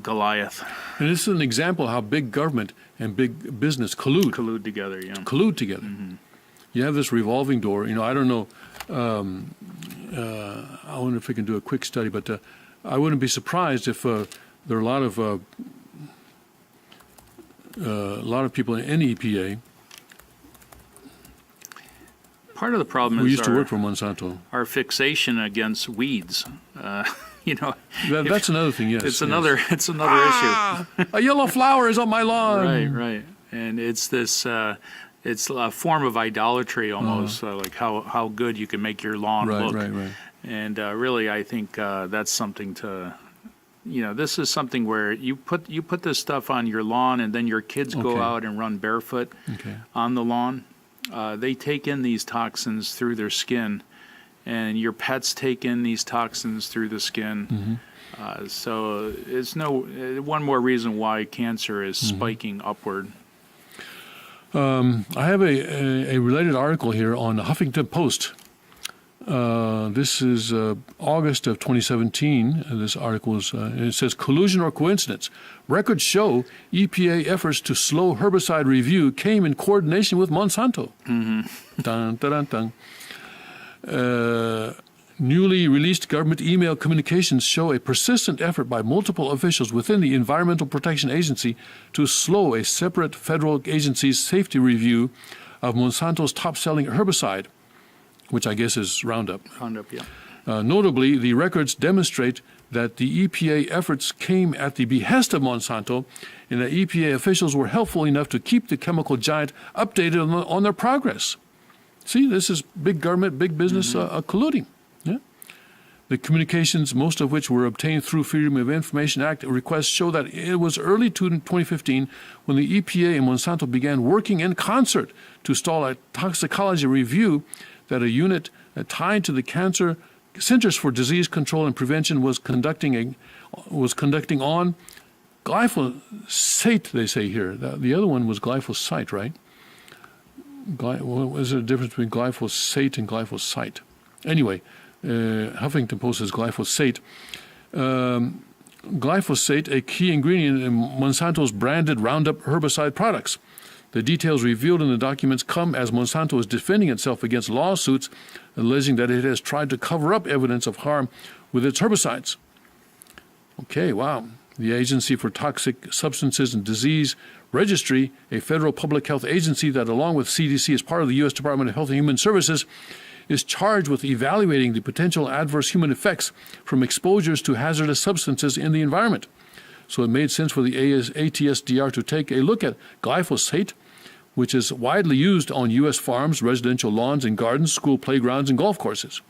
Goliath. And this is an example of how big government and big business collude together, yeah. Collude together. You have this revolving door. I don't know. I wonder if we can do a quick study, but I wouldn't be surprised if there are a lot of people in EPA. Part of the problem We is used to work for Monsanto. our fixation against weeds. That's another thing. Yes, It's another issue. A yellow flower is on my lawn. Right. And it's this. It's a form of idolatry almost, like how good you can make your lawn look. Right. And really, I think that's something to. This is something where you put this stuff on your lawn, and then your kids go out and run barefoot on the lawn. They take in these toxins through their skin, and your pets take in these toxins through the skin. So it's one more reason why cancer is spiking upward. I have a related article here on the Huffington Post. This is August of 2017. This article is, it says, collusion or coincidence? Records show EPA efforts to slow herbicide review came in coordination with Monsanto. Dun, dun, dun, dun. Newly released government email communications show a persistent effort by multiple officials within the Environmental Protection Agency to slow a separate federal agency's safety review of Monsanto's top-selling herbicide, which I guess is Roundup. Roundup, yeah. Notably, the records demonstrate that the EPA efforts came at the behest of Monsanto, and that EPA officials were helpful enough to keep the chemical giant updated on their progress. See, this is big government, big business colluding. Yeah? The communications, most of which were obtained through Freedom of Information Act requests, show that it was early 2015 when the EPA and Monsanto began working in concert to stall a toxicology review that a unit tied to the Cancer Centers for Disease Control and Prevention was conducting on glyphosate. They say here. The other one was glyphosate, right? What is the difference between glyphosate and glyphosate? Anyway, Huffington Post says glyphosate. Glyphosate, a key ingredient in Monsanto's branded Roundup herbicide products. The details revealed in the documents come as Monsanto is defending itself against lawsuits alleging that it has tried to cover up evidence of harm with its herbicides. Okay, wow. The Agency for Toxic Substances and Disease Registry, a federal public health agency that, along with CDC, is part of the U.S. Department of Health and Human Services, is charged with evaluating the potential adverse human effects from exposures to hazardous substances in the environment. So it made sense for the ATSDR to take a look at glyphosate, which is widely used on U.S. farms, residential lawns and gardens, school playgrounds, and golf courses.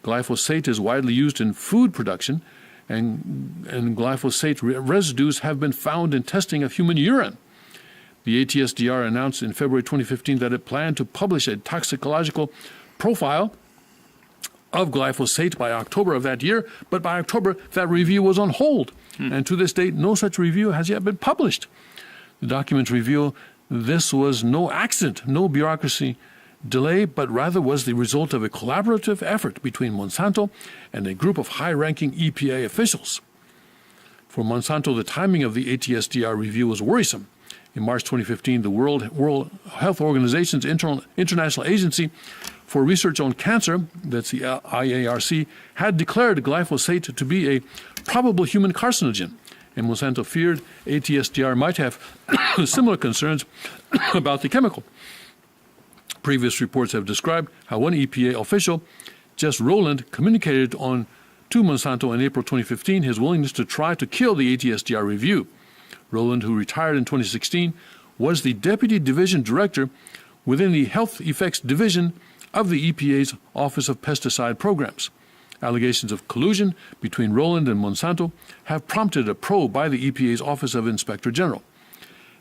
Glyphosate is widely used in food production, and glyphosate residues have been found in testing of human urine. The ATSDR announced in February 2015 that it planned to publish a toxicological profile of glyphosate by October of that year, but by October that review was on hold. And to this date, no such review has yet been published. The documents reveal this was no accident, no bureaucracy delay, but rather was the result of a collaborative effort between Monsanto and a group of high-ranking EPA officials. For Monsanto, the timing of the ATSDR review was worrisome. In March 2015, the World Health Organization's International Agency for Research on Cancer, that's the IARC, had declared glyphosate to be a probable human carcinogen, and Monsanto feared ATSDR might have similar concerns about the chemical. Previous reports have described how one EPA official, Jess Rowland, communicated to Monsanto in April 2015 his willingness to try to kill the ATSDR review. Rowland, who retired in 2016, was the deputy division director within the Health Effects Division of the EPA's Office of Pesticide Programs. Allegations of collusion between Rowland and Monsanto have prompted a probe by the EPA's Office of Inspector General.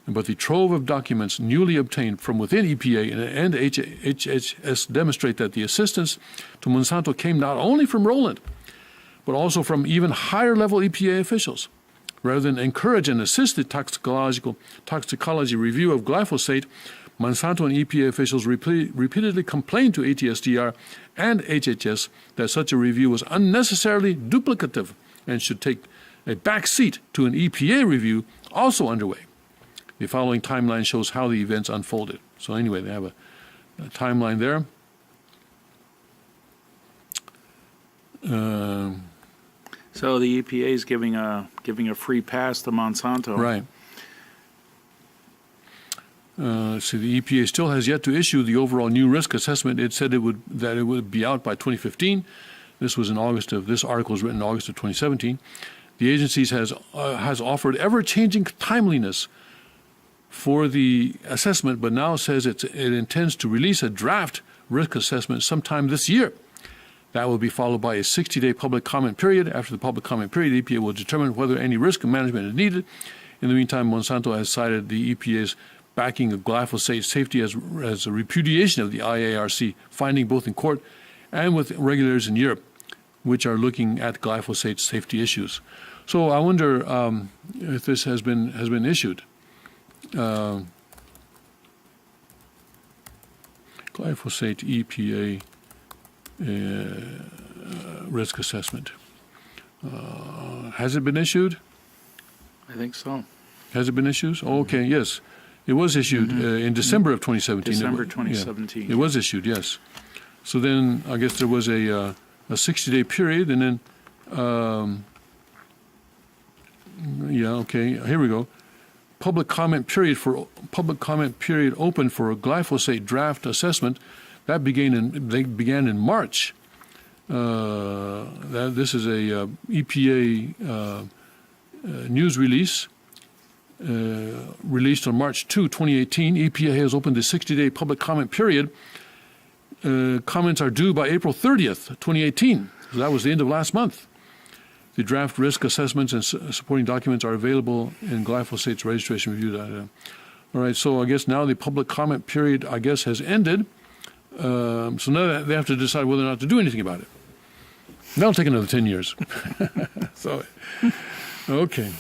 But the trove of documents newly obtained from within EPA and HHS demonstrate that the assistance to Monsanto came not only from Rowland, but also from even higher-level EPA officials. Rather than encourage and assist the toxicology review of glyphosate, Monsanto and EPA officials repeatedly complained to ATSDR and HHS that such a review was unnecessarily duplicative and should take a back seat to an EPA review also underway. The following timeline shows how the events unfolded. So anyway, they have a timeline there. So the EPA is giving a free pass to Monsanto. Right. So the EPA still has yet to issue the overall new risk assessment. It said that it would be out by 2015. This was in August of this article was written in August of 2017. The agency has offered ever-changing timeliness for the assessment, but now says it intends to release a draft risk assessment sometime this year. That will be followed by a 60-day public comment period. After the public comment period, EPA will determine whether any risk management is needed. In the meantime, Monsanto has cited the EPA's backing of glyphosate safety as a repudiation of the IARC finding both in court and with regulators in Europe, which are looking at glyphosate safety issues. So I wonder if this has been issued. Glyphosate EPA risk assessment. Has it been issued? I think so. Has it been issued? Oh, okay, yes. It was issued in December of 2017. December 2017. It was issued, yes. So then I guess there was a 60-day period, and then, here we go. Public comment period open for a glyphosate draft assessment. That began in March. This is a EPA news release released on March 2, 2018. EPA has opened the 60-day public comment period. Comments are due by April 30th, 2018. So that was the end of last month. The draft risk assessments and supporting documents are available in glyphosate's registration review. All right, so I guess now the public comment period, I guess, has ended. So now they have to decide whether or not to do anything about it. That'll take another 10 years. So, okay.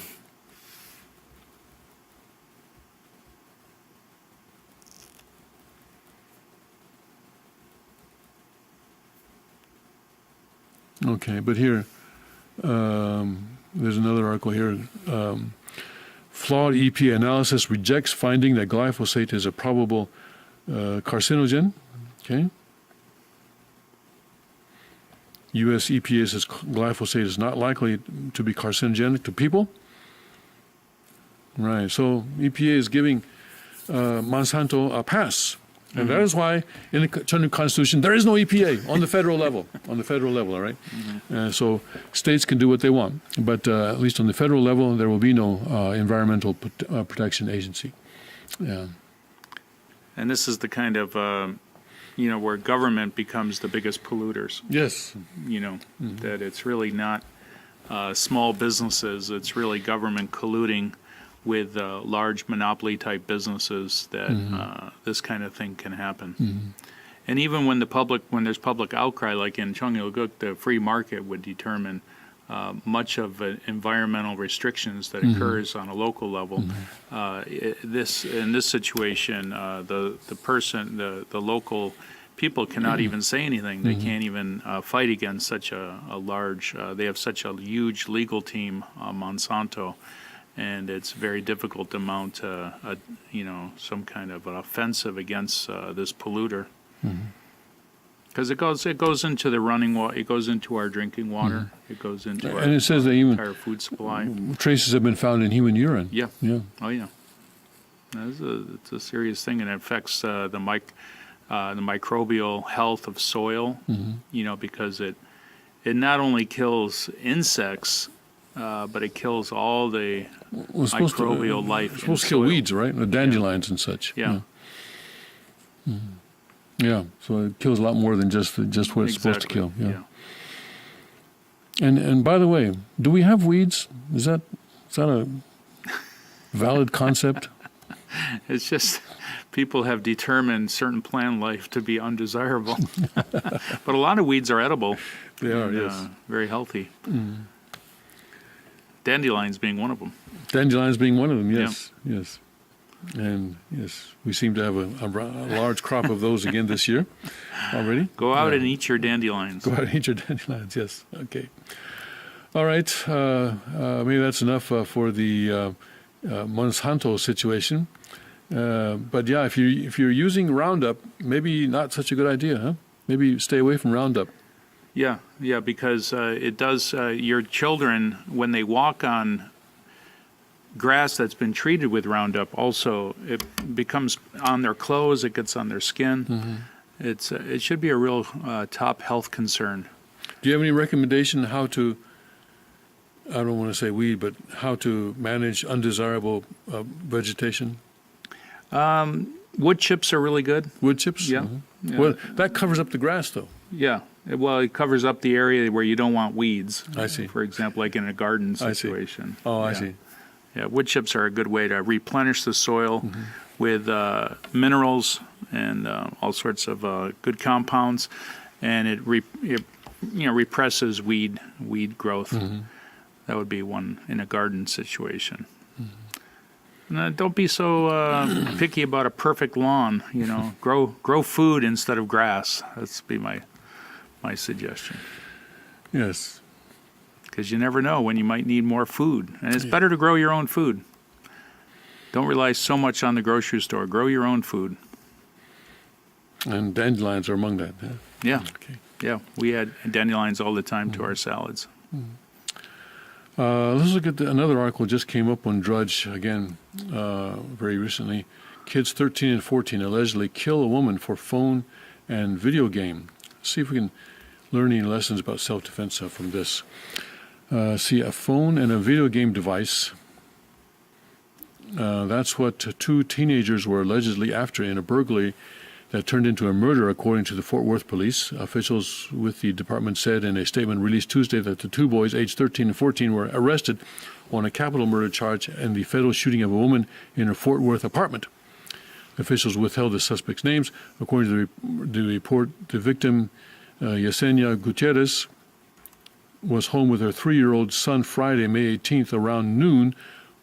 Okay, but here, there's another article here. Flawed EPA analysis rejects finding that glyphosate is a probable carcinogen. Okay. U.S. EPA says glyphosate is not likely to be carcinogenic to people. Right. So EPA is giving Monsanto a pass. And that is why in the Chunuk Constitution there is no EPA on the federal level. On the federal level, all right? So states can do what they want, but at least on the federal level there will be no environmental protection agency. Yeah. And this is the kind of where government becomes the biggest polluters. Yes. That it's really not small businesses; it's really government colluding with large monopoly-type businesses that this kind of thing can happen. And even when there's public outcry, like in Cheongilguk, the free market would determine much of environmental restrictions that occurs on a local level. In this situation, the local people cannot even say anything. They can't even fight against such a large. They have such a huge legal team, Monsanto. And it's very difficult to mount, some kind of an offensive against this polluter. Because it goes into the running water, it goes into our drinking water, it goes into our And it says that even entire food supply. traces have been found in human urine. Yeah. Yeah. Oh, yeah. It's a serious thing, and it affects the microbial health of soil, because it not only kills insects, but it kills all the Well, it's supposed microbial to, life. It's in supposed to kill soil. weeds, right? The dandelions and such. Yeah. Yeah, so it kills a lot more than just what it's supposed to kill. Yeah. And by the way, do we have weeds? Is that a valid concept? It's just people have determined certain plant life to be undesirable. But a lot of weeds are edible. They are, and, yes. very healthy. Dandelions being one of them. Dandelions being one of them, yes, yes. And yes, we seem to have a large crop of those again this year already. Go out and eat your dandelions. Go out and eat your dandelions, yes. Okay. All right. Maybe that's enough for the Monsanto situation. But yeah, if you're using Roundup, maybe not such a good idea, huh? Maybe stay away from Roundup. Yeah, because it does, your children, when they walk on grass that's been treated with Roundup, also, it becomes on their clothes, it gets on their skin. It should be a real top health concern. Do you have any recommendation how to, I don't want to say weed, but how to manage undesirable vegetation? Wood chips are really good. Wood chips? Yeah. Mhm. Yeah. Well, that covers up the grass, though. Yeah. Well, it covers up the area where you don't want weeds. I see. For example, like in a garden I see. situation. Oh, I Yeah. see. Yeah, wood chips are a good way to replenish the soil with minerals and all sorts of good compounds, and it represses weed growth. That would be one in a garden situation. And, don't be so picky about a perfect lawn. Grow food instead of grass. That's be my suggestion. Yes. Because you never know when you might need more food. And it's better to grow your own food. Don't rely so much on the grocery store. Grow your own food. And dandelions are among that. Yeah. Yeah. Okay. Yeah. We add dandelions all the time to our salads. Let's look at another article just came up on Drudge again very recently. Kids 13 and 14 allegedly kill a woman for phone and video game. See if we can learn any lessons about self-defense from this. See, a phone and a video game device, that's what two teenagers were allegedly after in a burglary that turned into a murder, according to the Fort Worth police. Officials with the department said in a statement released Tuesday that the two boys, aged 13 and 14, were arrested on a capital murder charge in the fatal shooting of a woman in her Fort Worth apartment. Officials withheld the suspects' names. According to the report, the victim, Yesenia Gutierrez, was home with her 3-year-old son Friday, May 18th, around noon,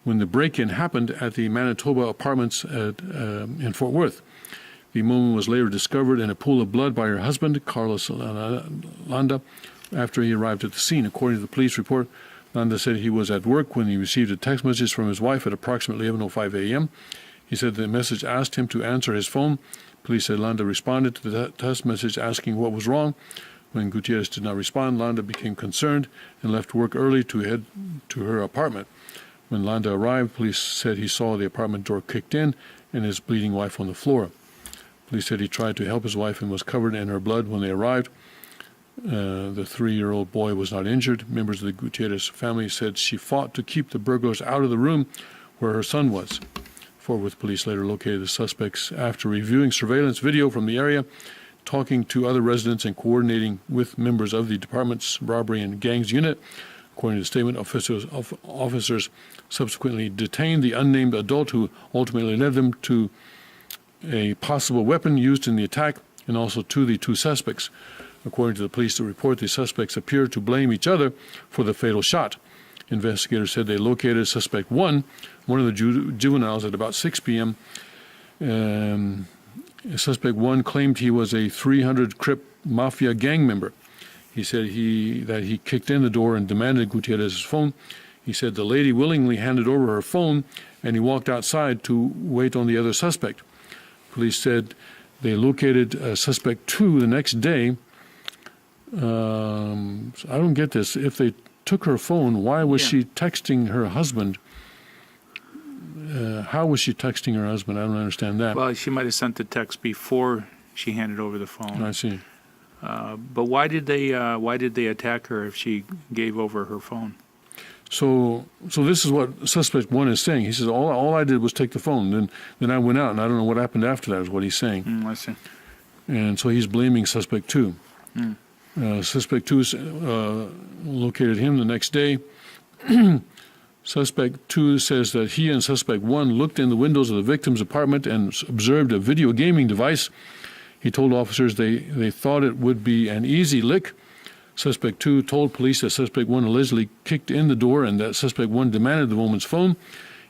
when the break-in happened at the Manitoba Apartments in Fort Worth. The woman was later discovered in a pool of blood by her husband, Carlos Landa, after he arrived at the scene. According to the police report, Landa said he was at work when he received a text message from his wife at approximately 11:05 a.m. He said the message asked him to answer his phone. Police said Landa responded to the text message asking what was wrong. When Gutierrez did not respond, Landa became concerned and left work early to head to her apartment. When Landa arrived, police said he saw the apartment door kicked in and his bleeding wife on the floor. Police said he tried to help his wife and was covered in her blood when they arrived. The 3-year-old boy was not injured. Members of the Gutierrez family said she fought to keep the burglars out of the room where her son was. Fort Worth police later located the suspects after reviewing surveillance video from the area, talking to other residents, and coordinating with members of the department's robbery and gangs unit. According to the statement, officers subsequently detained the unnamed adult who ultimately led them to a possible weapon used in the attack and also to the two suspects. According to the police report, the suspects appeared to blame each other for the fatal shot. Investigators said they located suspect one of the juveniles, at about 6 p.m. Suspect one claimed he was a 300 Crip Mafia gang member. He said that he kicked in the door and demanded Gutierrez's phone. He said the lady willingly handed over her phone and he walked outside to wait on the other suspect. Police said They located suspect 2 the next day. I don't get this. If they took her phone, why was she texting her husband? How was she texting her husband? I don't understand that. Well, she might have sent the text before she handed over the phone. I see. But why did they attack her if she gave over her phone? So this is what suspect 1 is saying. He says, all I did was take the phone. Then I went out, and I don't know what happened after that is what he's saying. I see. And so he's blaming suspect 2. Suspect 2 located him the next day. Suspect 2 says that he and suspect 1 looked in the windows of the victim's apartment and observed a video gaming device. He told officers they thought it would be an easy lick. Suspect 2 told police that suspect 1 allegedly kicked in the door and that suspect 1 demanded the woman's phone.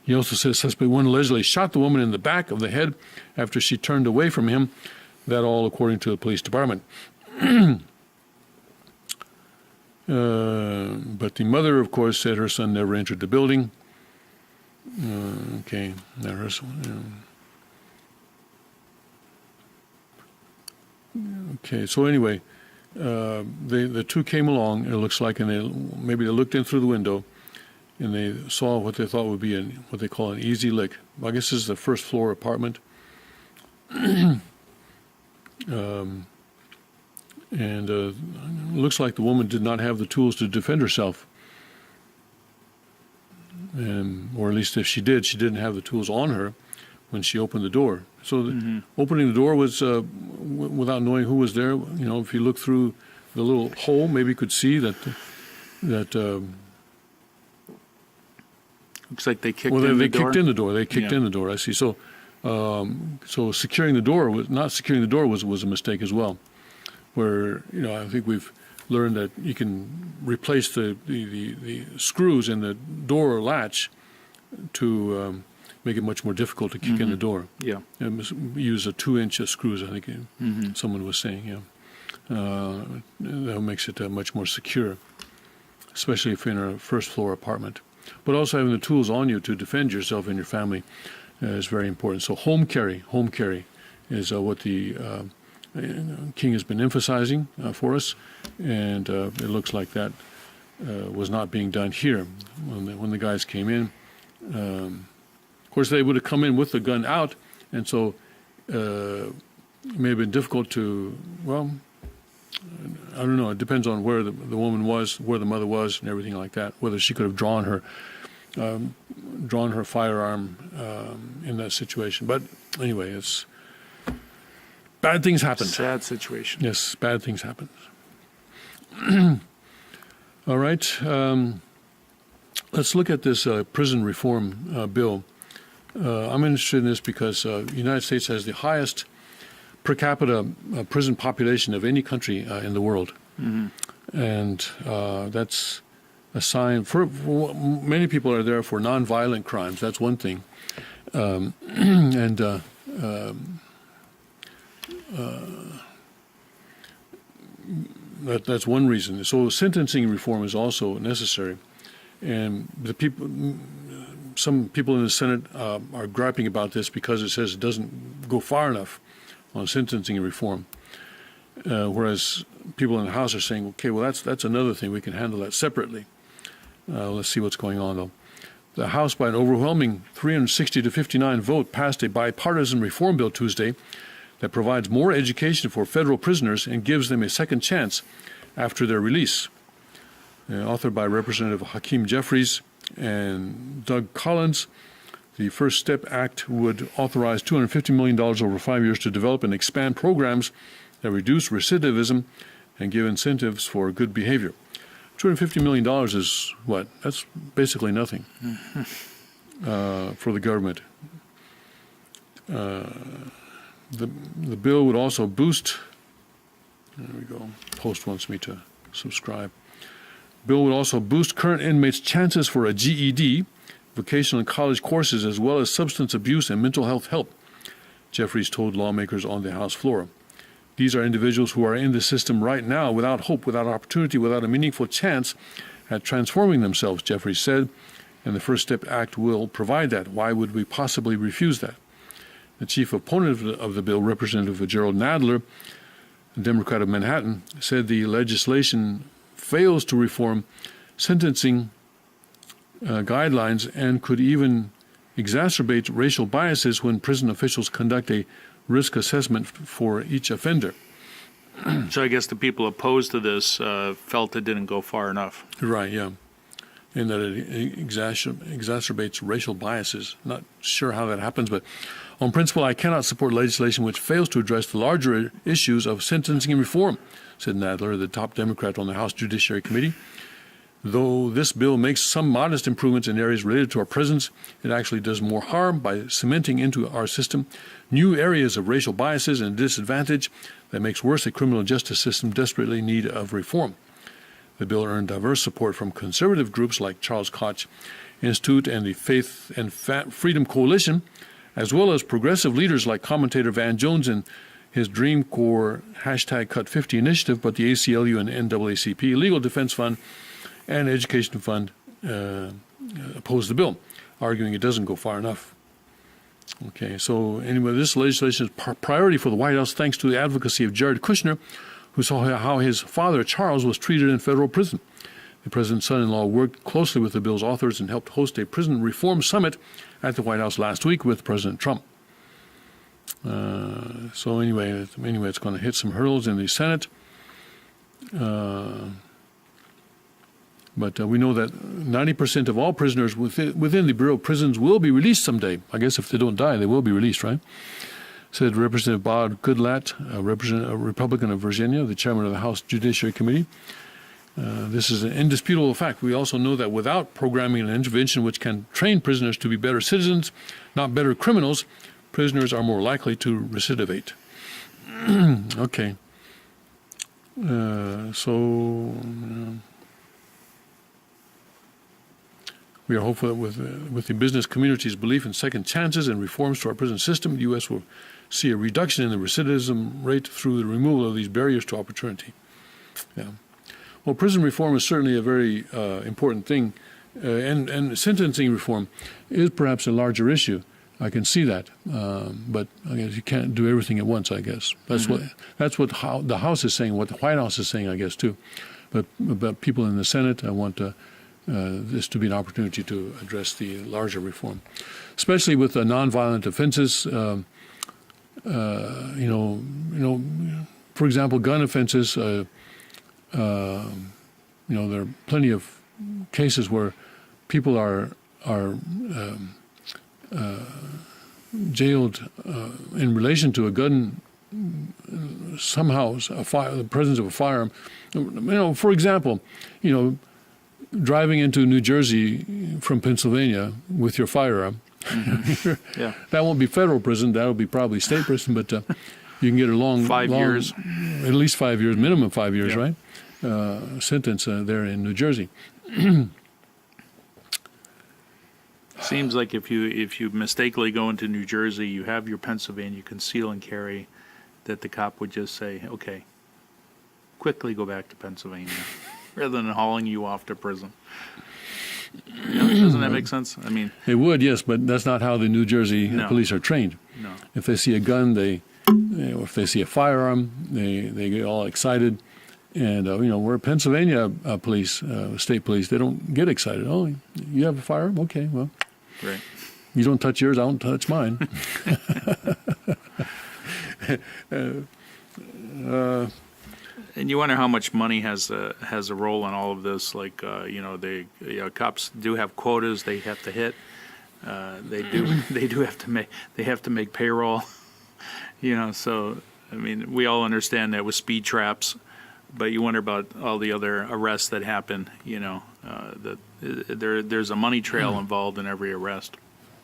He also says suspect 1 allegedly shot the woman in the back of the head after she turned away from him. That all according to the police department. But the mother, of course, said her son never entered the building. Okay, never. Okay, so anyway, the 2 came along, it looks like, and maybe they looked in through the window, and they saw what they thought would be what they call an easy lick. I guess this is the first floor apartment. And it looks like the woman did not have the tools to defend herself. Or at least if she did, she didn't have the tools on her when she opened the door. So opening the door was without knowing who was there. You know, if you look through the little hole, maybe you could see that looks like they kicked well, in they the door. kicked in the door. They kicked in the door. I see. So securing the door not securing the door was a mistake as well. Where, you know, I think we've learned that you can replace the screws in the door latch to make it much more difficult to kick in the door. Yeah. And use a 2-inch screws, I think someone was saying, that makes it much more secure, especially if you're in a first floor apartment. But also having the tools on you to defend yourself and your family is very important. So home carry is what the King has been emphasizing for us, and it looks like that was not being done here when the guys came in. Of course, they would have come in with the gun out, and so it may have been difficult to, well, I don't know. It depends on where the woman was, where the mother was, and everything like that, whether she could have drawn her firearm in that situation. But anyway, it's bad things happen. Sad situation. Yes, bad things happen. All right. Let's look at this prison reform bill. I'm interested in this because the United States has the highest per capita prison population of any country in the world. And that's a sign for many people are there for nonviolent crimes. That's one thing. That's one reason. So sentencing reform is also necessary. And some people in the Senate are griping about this because it says it doesn't go far enough on sentencing reform. Whereas people in the House are saying, okay, well, that's another thing. We can handle that separately. Let's see what's going on, though. The House, by an overwhelming 360 to 59 vote, passed a bipartisan reform bill Tuesday that provides more education for federal prisoners and gives them a second chance after their release. Authored by Representative Hakeem Jeffries and Doug Collins, the First Step Act would authorize $250 million over 5 years to develop and expand programs that reduce recidivism and give incentives for good behavior. $250 million is what? That's basically nothing for the government. The bill would also boost, there we go, Post wants me to subscribe. Bill would also boost current inmates' chances for a GED, vocational and college courses, as well as substance abuse and mental health help, Jeffries told lawmakers on the House floor. These are individuals who are in the system right now without hope, without opportunity, without a meaningful chance at transforming themselves, Jeffries said, and the First Step Act will provide that. Why would we possibly refuse that? The chief opponent of the bill, Representative Gerald Nadler, a Democrat of Manhattan, said the legislation fails to reform sentencing guidelines and could even exacerbate racial biases when prison officials conduct a risk assessment for each offender. So I guess the people opposed to this felt it didn't go far enough. Right, yeah. And that it exacerbates racial biases. Not sure how that happens, but on principle, I cannot support legislation which fails to address the larger issues of sentencing reform, said Nadler, the top Democrat on the House Judiciary Committee. Though this bill makes some modest improvements in areas related to our prisons, it actually does more harm by cementing into our system new areas of racial biases and disadvantage that makes worse a criminal justice system desperately in need of reform. The bill earned diverse support from conservative groups like Charles Koch Institute and the Faith and Freedom Coalition, as well as progressive leaders like commentator Van Jones and his Dream Corps #Cut50 initiative, but the ACLU and NAACP, Legal Defense Fund, and Education Fund opposed the bill, arguing it doesn't go far enough. Okay, so anyway, this legislation is priority for the White House thanks to the advocacy of Jared Kushner, who saw how his father, Charles, was treated in federal prison. The president's son-in-law worked closely with the bill's authors and helped host a prison reform summit at the White House last week with President Trump. So anyway, it's going to hit some hurdles in the Senate. But we know that 90% of all prisoners within the Bureau of Prisons will be released someday. I guess if they don't die, they will be released, right? Said Representative Bob Goodlatte, a Republican of Virginia, the chairman of the House Judiciary Committee. This is an indisputable fact. We also know that without programming and intervention which can train prisoners to be better citizens, not better criminals, prisoners are more likely to recidivate. Okay. We are hopeful that with the business community's belief in second chances and reforms to our prison system, the U.S. will see a reduction in the recidivism rate through the removal of these barriers to opportunity. Yeah. Well, prison reform is certainly a very important thing, and sentencing reform is perhaps a larger issue. I can see that, but I guess you can't do everything at once. I guess that's what the House is saying, what the White House is saying, I guess too. But people in the Senate, I want this to be an opportunity to address the larger reform, especially with the nonviolent offenses. For example, gun offenses. There are plenty of cases where people are jailed in relation to a gun. Somehow, the presence of a firearm. For example, driving into New Jersey from Pennsylvania with your firearm. Yeah. That won't be federal prison. That'll be probably state prison, but you can get a long 5 years, at least 5 years, minimum 5 years, yeah. Right? Sentence there in New Jersey. Seems like if you mistakenly go into New Jersey, you have your Pennsylvania conceal and carry, that the cop would just say, okay, quickly go back to Pennsylvania, rather than hauling you off to prison. Doesn't that make sense? I mean, it would, yes, but that's not how the New Jersey police are trained. No. If they see a gun, if they see a firearm, they get all excited. And, we're Pennsylvania police, state police. They don't get excited. Oh, you have a firearm? Okay, well. Right. You don't touch yours, I don't touch mine. And you wonder how much money has a role in all of this. Like, cops do have quotas they have to hit. They have to make payroll. So I mean, we all understand that with speed traps, but you wonder about all the other arrests that happen. There's a money trail involved in every arrest.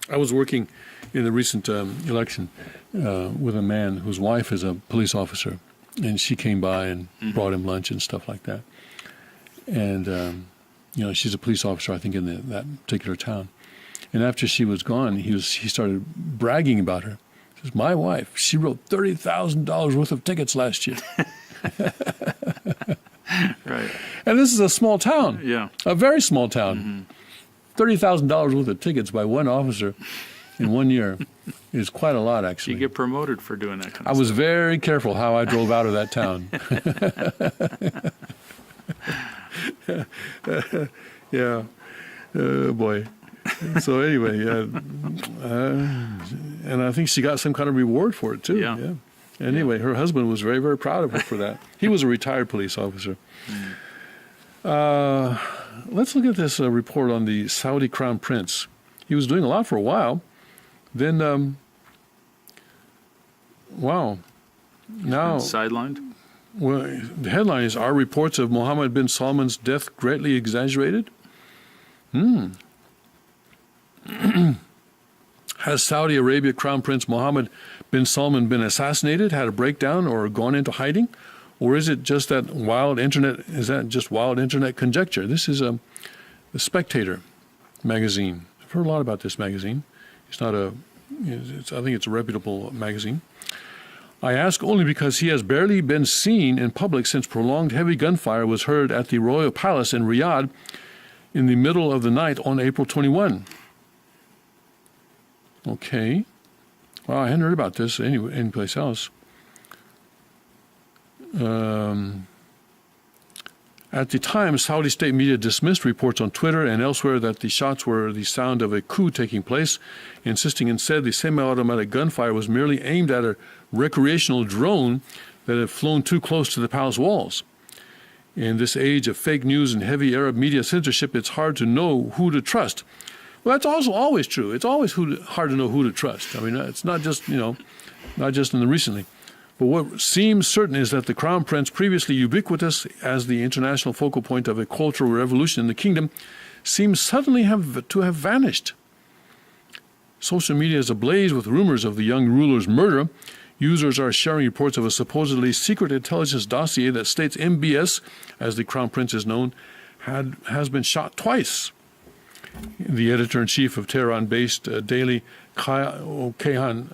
I was working in the recent election with a man whose wife is a police officer, and she came by and brought him lunch and stuff like that. And she's a police officer, I think, in that particular town. And after she was gone, he started bragging about her. He says, "My wife, she wrote $30,000 worth of tickets last year." Right. And this is a small town. Yeah. A very small town. $30,000 worth of tickets by one officer. in 1 year is quite a lot, You actually. get promoted for doing that kind I of was stuff. very careful how I drove out of that town. Yeah. Oh, boy. So anyway, and I think she got some kind of reward for it, too. Yeah. Anyway, her husband was very, very proud of her for that. He was a retired police officer. Let's look at this report on the Saudi Crown Prince. He was doing a lot for a while. Then, wow. Now, Sidelined? well, the headline is, are reports of Mohammed bin Salman's death greatly exaggerated? Has Saudi Arabia Crown Prince Mohammed bin Salman been assassinated, had a breakdown, or gone into hiding? Or is it just that wild internet conjecture? This is The Spectator magazine. I've heard a lot about this magazine. It's not I think it's a reputable magazine. I ask only because he has barely been seen in public since prolonged heavy gunfire was heard at the Royal Palace in Riyadh in the middle of the night on April 21. Okay. Well, I hadn't heard about this anyplace else. At the time, Saudi state media dismissed reports on Twitter and elsewhere that the shots were the sound of a coup taking place, insisting instead the semi-automatic gunfire was merely aimed at a recreational drone that had flown too close to the palace walls. In this age of fake news and heavy Arab media censorship, it's hard to know who to trust. Well, that's also always true. It's always hard to know who to trust. I mean, it's not just, not just in the recently. But what seems certain is that the Crown Prince, previously ubiquitous as the international focal point of a cultural revolution in the kingdom, seems suddenly to have vanished. Social media is ablaze with rumors of the young ruler's murder. Users are sharing reports of a supposedly secret intelligence dossier that states MBS, as the Crown Prince is known, has been shot twice. The editor-in-chief of Tehran-based daily Kayhan,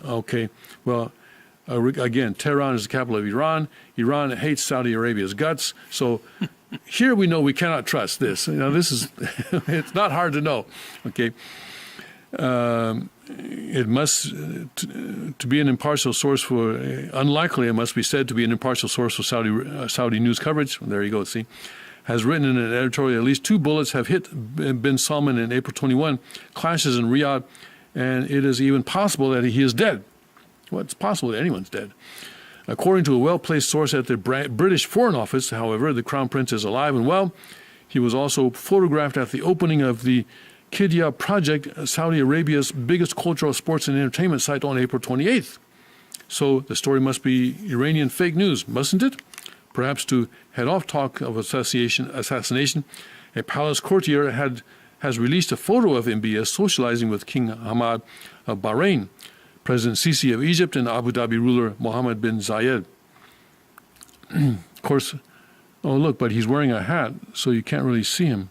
again, Tehran is the capital of Iran. Iran hates Saudi Arabia's guts. So here we know we cannot trust this. This is, it's not hard to know. Okay. It must, to be an impartial source for, unlikely it must be said to be an impartial source for Saudi news coverage. There you go, see. Has written in an editorial, at least 2 bullets have hit bin Salman in April 21, clashes in Riyadh, and it is even possible that he is dead. Well, it's possible that anyone's dead. According to a well-placed source at the British Foreign Office, however, the Crown Prince is alive and well. He was also photographed at the opening of the Qiddiya Project, Saudi Arabia's biggest cultural, sports, and entertainment site on April 28th. So the story must be Iranian fake news, mustn't it? Perhaps to head off talk of assassination, a palace courtier has released a photo of MBS socializing with King Hamad of Bahrain, President Sisi of Egypt, and Abu Dhabi ruler Mohammed bin Zayed. Of course, oh look, but he's wearing a hat, so you can't really see him.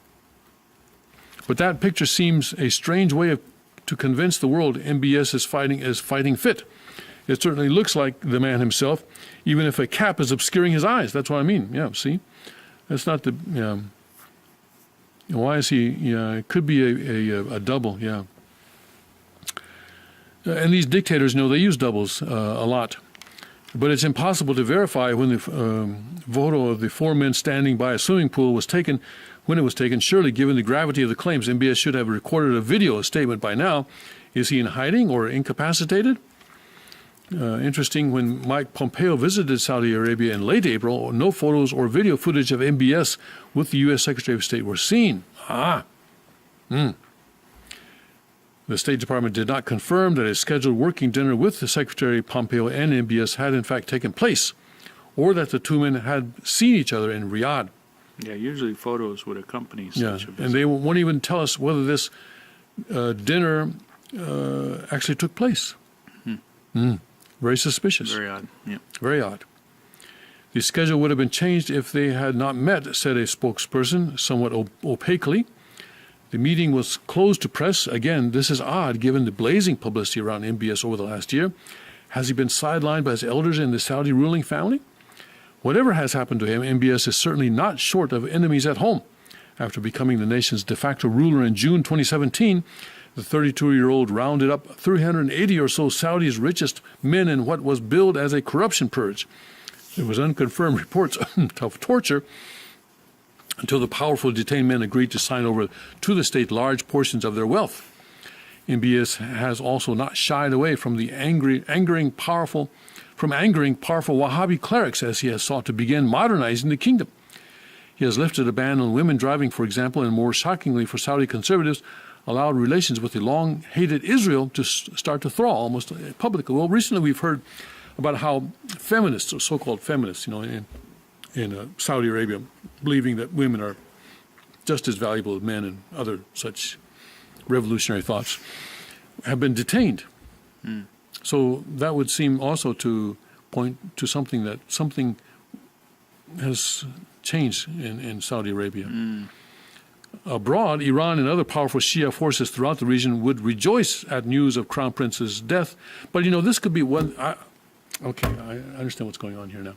But that picture seems a strange way to convince the world MBS is fighting fit. It certainly looks like the man himself, even if a cap is obscuring his eyes. That's what I mean. Yeah, see? That's not the... why is he... it could be a double, yeah. And these dictators, they use doubles a lot. But it's impossible to verify when the photo of the 4 men standing by a swimming pool was taken, when it was taken. Surely, given the gravity of the claims, MBS should have recorded a video statement by now. Is he in hiding or incapacitated? Interesting, when Mike Pompeo visited Saudi Arabia in late April, no photos or video footage of MBS with the U.S. Secretary of State were seen. The State Department did not confirm that a scheduled working dinner with the Secretary Pompeo and MBS had in fact taken place, or that the 2 men had seen each other in Riyadh. Yeah, usually photos would accompany such a visit. And they won't even tell us whether this dinner actually took place. Very suspicious. Very odd, yeah. Very odd. The schedule would have been changed if they had not met, said a spokesperson, somewhat opaquely. The meeting was closed to press. Again, this is odd given the blazing publicity around MBS over the last year. Has he been sidelined by his elders in the Saudi ruling family? Whatever has happened to him, MBS is certainly not short of enemies at home. After becoming the nation's de facto ruler in June 2017, The 32-year-old rounded up 380 or so Saudi's richest men in what was billed as a corruption purge. There was unconfirmed reports of torture until the powerful detained men agreed to sign over to the state large portions of their wealth. MBS has also not shied away from the angering powerful Wahhabi clerics as he has sought to begin modernizing the kingdom. He has lifted a ban on women driving, for example, and more shockingly for Saudi conservatives, allowed relations with the long-hated Israel to start to thaw almost publicly. Well, recently we've heard about how feminists, or so-called feminists, in Saudi Arabia, believing that women are just as valuable as men and other such revolutionary thoughts, have been detained. So that would seem also to point to something has changed in Saudi Arabia. Abroad, Iran and other powerful Shia forces throughout the region would rejoice at news of Crown Prince's death. But, this could be one. I understand what's going on here now.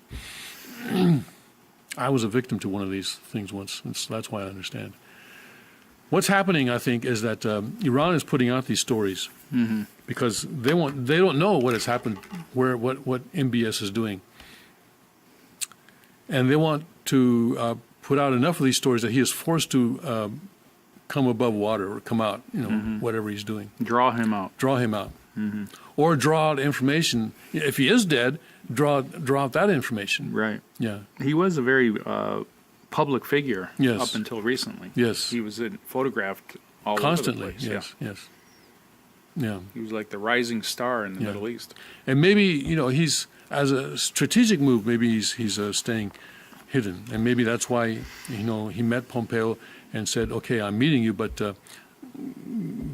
I was a victim to one of these things once, and so that's why I understand. What's happening, I think, is that Iran is putting out these stories because they don't know what has happened, what MBS is doing, and they want to put out enough of these stories that he is forced to come above water or come out, whatever he's doing. Draw him out. Or draw out information. If he is dead, draw out that information. Right. Yeah. He was a very public figure up until recently. Yes. He was photographed all constantly. over the place. Yes. Yeah. He was like the rising star in the Middle East. And maybe, he's, as a strategic move, maybe he's staying hidden. And maybe that's why, he met Pompeo and said, okay, I'm meeting you, but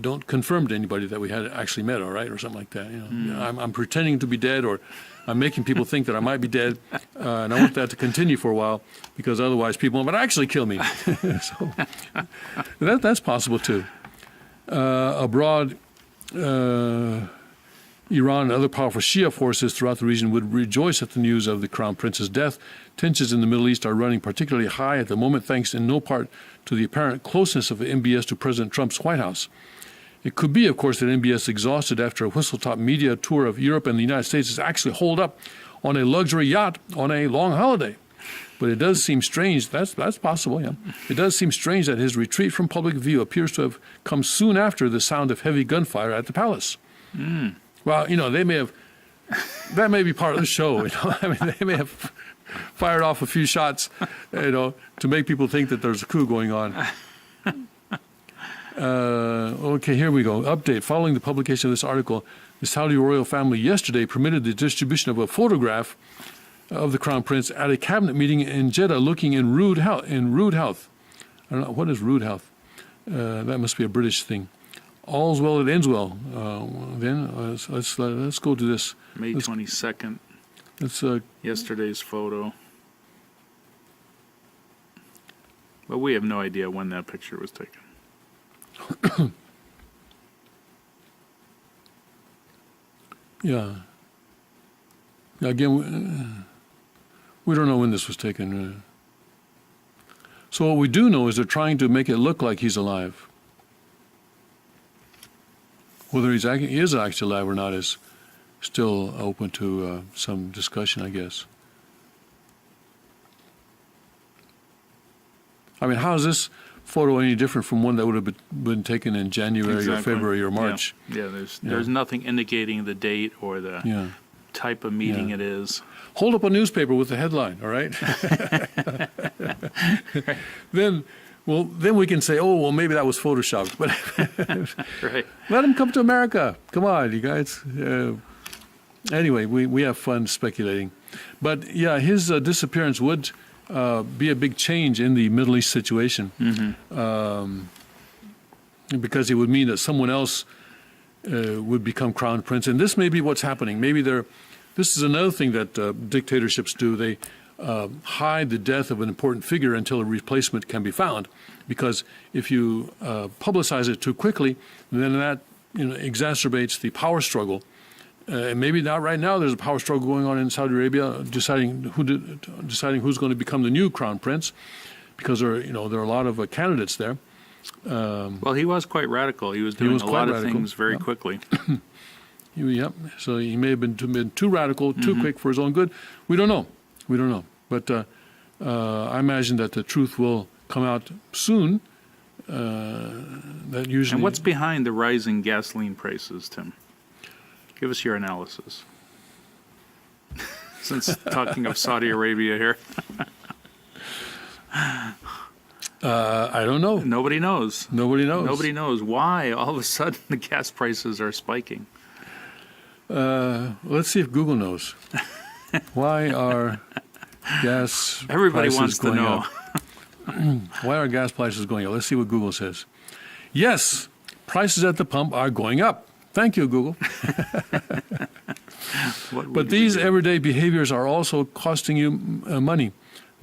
don't confirm to anybody that we had actually met, all right, or something like that. I'm pretending to be dead, or I'm making people think that I might be dead, and I want that to continue for a while, because otherwise people might actually kill me. So that's possible too. Abroad, Iran and other powerful Shia forces throughout the region would rejoice at the news of the Crown Prince's death. Tensions in the Middle East are running particularly high at the moment, thanks in no part to the apparent closeness of MBS to President Trump's White House. It could be, of course, that MBS, exhausted after a whistle-top media tour of Europe and the United States, is actually holed up on a luxury yacht on a long holiday. But it does seem strange, that's possible, yeah. It does seem strange that his retreat from public view appears to have come soon after the sound of heavy gunfire at the palace. Well, that may be part of the show, they may have fired off a few shots, to make people think that there's a coup going on. Okay, here we go. Update. Following the publication of this article, the Saudi royal family yesterday permitted the distribution of a photograph of the Crown Prince at a cabinet meeting in Jeddah, looking in rude health. I don't know, what is rude health? That must be a British thing. All's well that ends well. Let's go to this. May 22nd. Let's yesterday's photo. But we have no idea when that picture was taken. Yeah. Again, we don't know when this was taken. So what we do know is they're trying to make it look like he's alive. Whether he is actually alive or not is still open to some discussion, I guess. I mean, how is this photo any different from one that would have been taken in January or February or March? Yeah, there's nothing indicating the date or the type of meeting it is. Hold up a newspaper with the headline, all right? Then we can say, oh, well, maybe that was photoshopped. But right. Let him come to America. Come on, you guys. Anyway, we have fun speculating. But, yeah, his disappearance would be a big change in the Middle East situation, because it would mean that someone else would become crown prince. And this may be what's happening. Maybe this is another thing that dictatorships do. They hide the death of an important figure until a replacement can be found, because if you publicize it too quickly, then that exacerbates the power struggle. And maybe not right now. There's a power struggle going on in Saudi Arabia, deciding who's going to become the new crown prince, because there are a lot of candidates there. Well, he was quite radical. He was doing was a quite lot of radical, things very yeah. quickly. Yep. So he may have been too radical, too quick for his own good. We don't know. But I imagine that the truth will come out soon. That usually. And what's behind the rising gasoline prices, Tim? Give us your analysis. Since talking of Saudi Arabia here, I don't know. nobody knows. Nobody knows. Nobody knows why all of a sudden the gas prices are spiking. Let's see if Google knows. Why are gas Everybody prices wants to going know. up? Why are gas prices going up? Let's see what Google says. Yes, prices at the pump are going up. Thank you, Google. What would But we these do? everyday behaviors are also costing you money.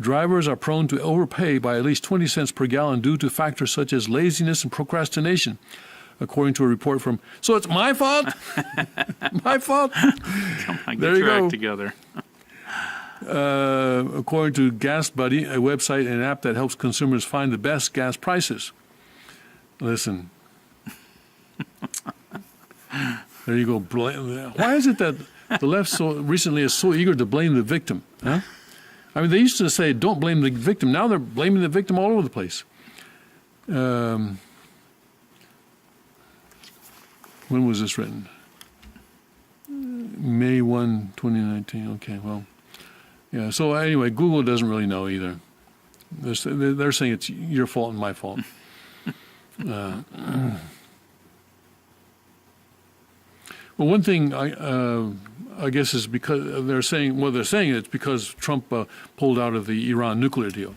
Drivers are prone to overpay by at least 20 cents per gallon due to factors such as laziness and procrastination, according to a report from. So it's my fault? My fault? Come on, there get you your go. act together. According to Gas Buddy, a website and app that helps consumers find the best gas prices. Listen. There you go. Why is it that the left recently is so eager to blame the victim? Huh? I mean, they used to say, don't blame the victim. Now they're blaming the victim all over the place. When was this written? May 1, 2019. Okay, well. Yeah, so anyway, Google doesn't really know either. They're saying it's your fault and my fault. Well, one thing I guess is because they're saying it's because Trump pulled out of the Iran nuclear deal.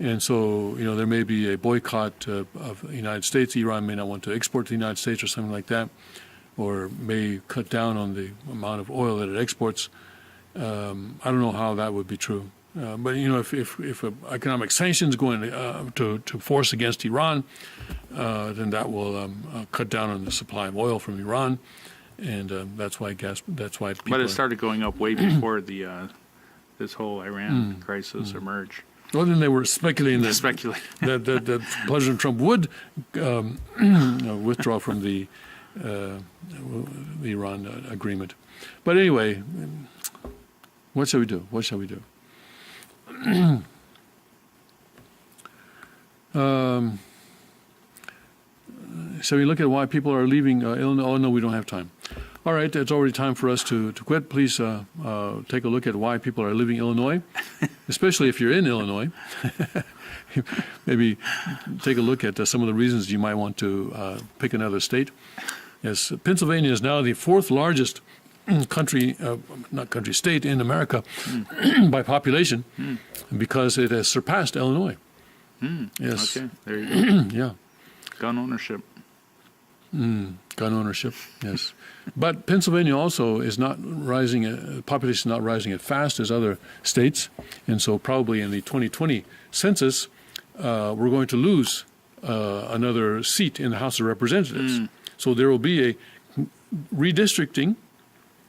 And so, there may be a boycott of the United States. Iran may not want to export to the United States or something like that, or may cut down on the amount of oil that it exports. I don't know how that would be true. But, if economic sanctions go to force against Iran, then that will cut down on the supply of oil from Iran. And that's why people But it started going up way before the this whole Iran crisis emerged. Well, then they were speculating that, Speculate. that President Trump would withdraw from the Iran agreement. But anyway, what shall we do? What shall we do? Shall we look at why people are leaving Illinois? Oh, no, we don't have time. All right, it's already time for us to quit. Please take a look at why people are leaving Illinois, especially if you're in Illinois. Maybe take a look at some of the reasons you might want to pick another state. Yes, Pennsylvania is now the fourth largest state in America by population because it has surpassed Illinois. Yes. Okay, there you go. Yeah. Gun ownership. Gun ownership, yes. But Pennsylvania also is not rising, population is not rising as fast as other states. And so probably in the 2020 census, we're going to lose another seat in the House of Representatives. So there will be a redistricting,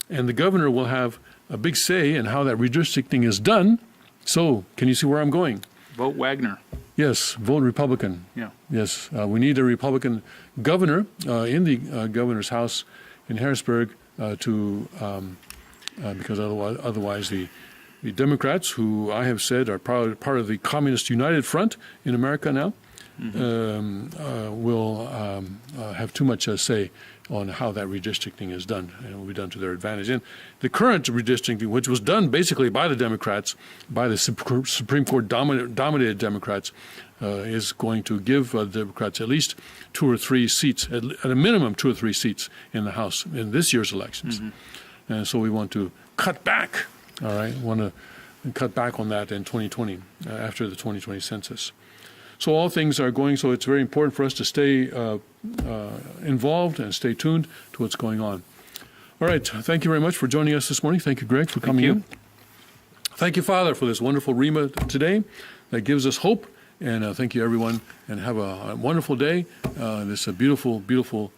and the governor will have a big say in how that redistricting is done. So can you see where I'm going? Vote Wagner. Yes, vote Republican. Yeah. Yes, we need a Republican governor in the governor's house in Harrisburg because otherwise the Democrats, who I have said are part of the Communist United Front in America now, will have too much say on how that redistricting is done, and it will be done to their advantage. And the current redistricting, which was done basically by the Democrats, by the Supreme Court dominated Democrats, is going to give the Democrats at least 2 or 3 seats, at a minimum 2 or 3 seats in the House in this year's elections. And so we want to cut back, all right, want to cut back on that in 2020, after the 2020 census. So all things are going, so it's very important for us to stay involved and stay tuned to what's going on. All right, thank you very much for joining us this morning. Thank you, Greg, for coming in. Thank you, Father, for this wonderful Rhema today that gives us hope. And thank you, everyone, and have a wonderful day. This is a beautiful, beautiful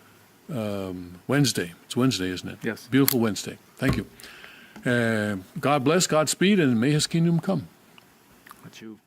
Wednesday. It's Wednesday, isn't it? Yes. Beautiful Wednesday. Thank you. God bless, Godspeed, and may His kingdom come. What you...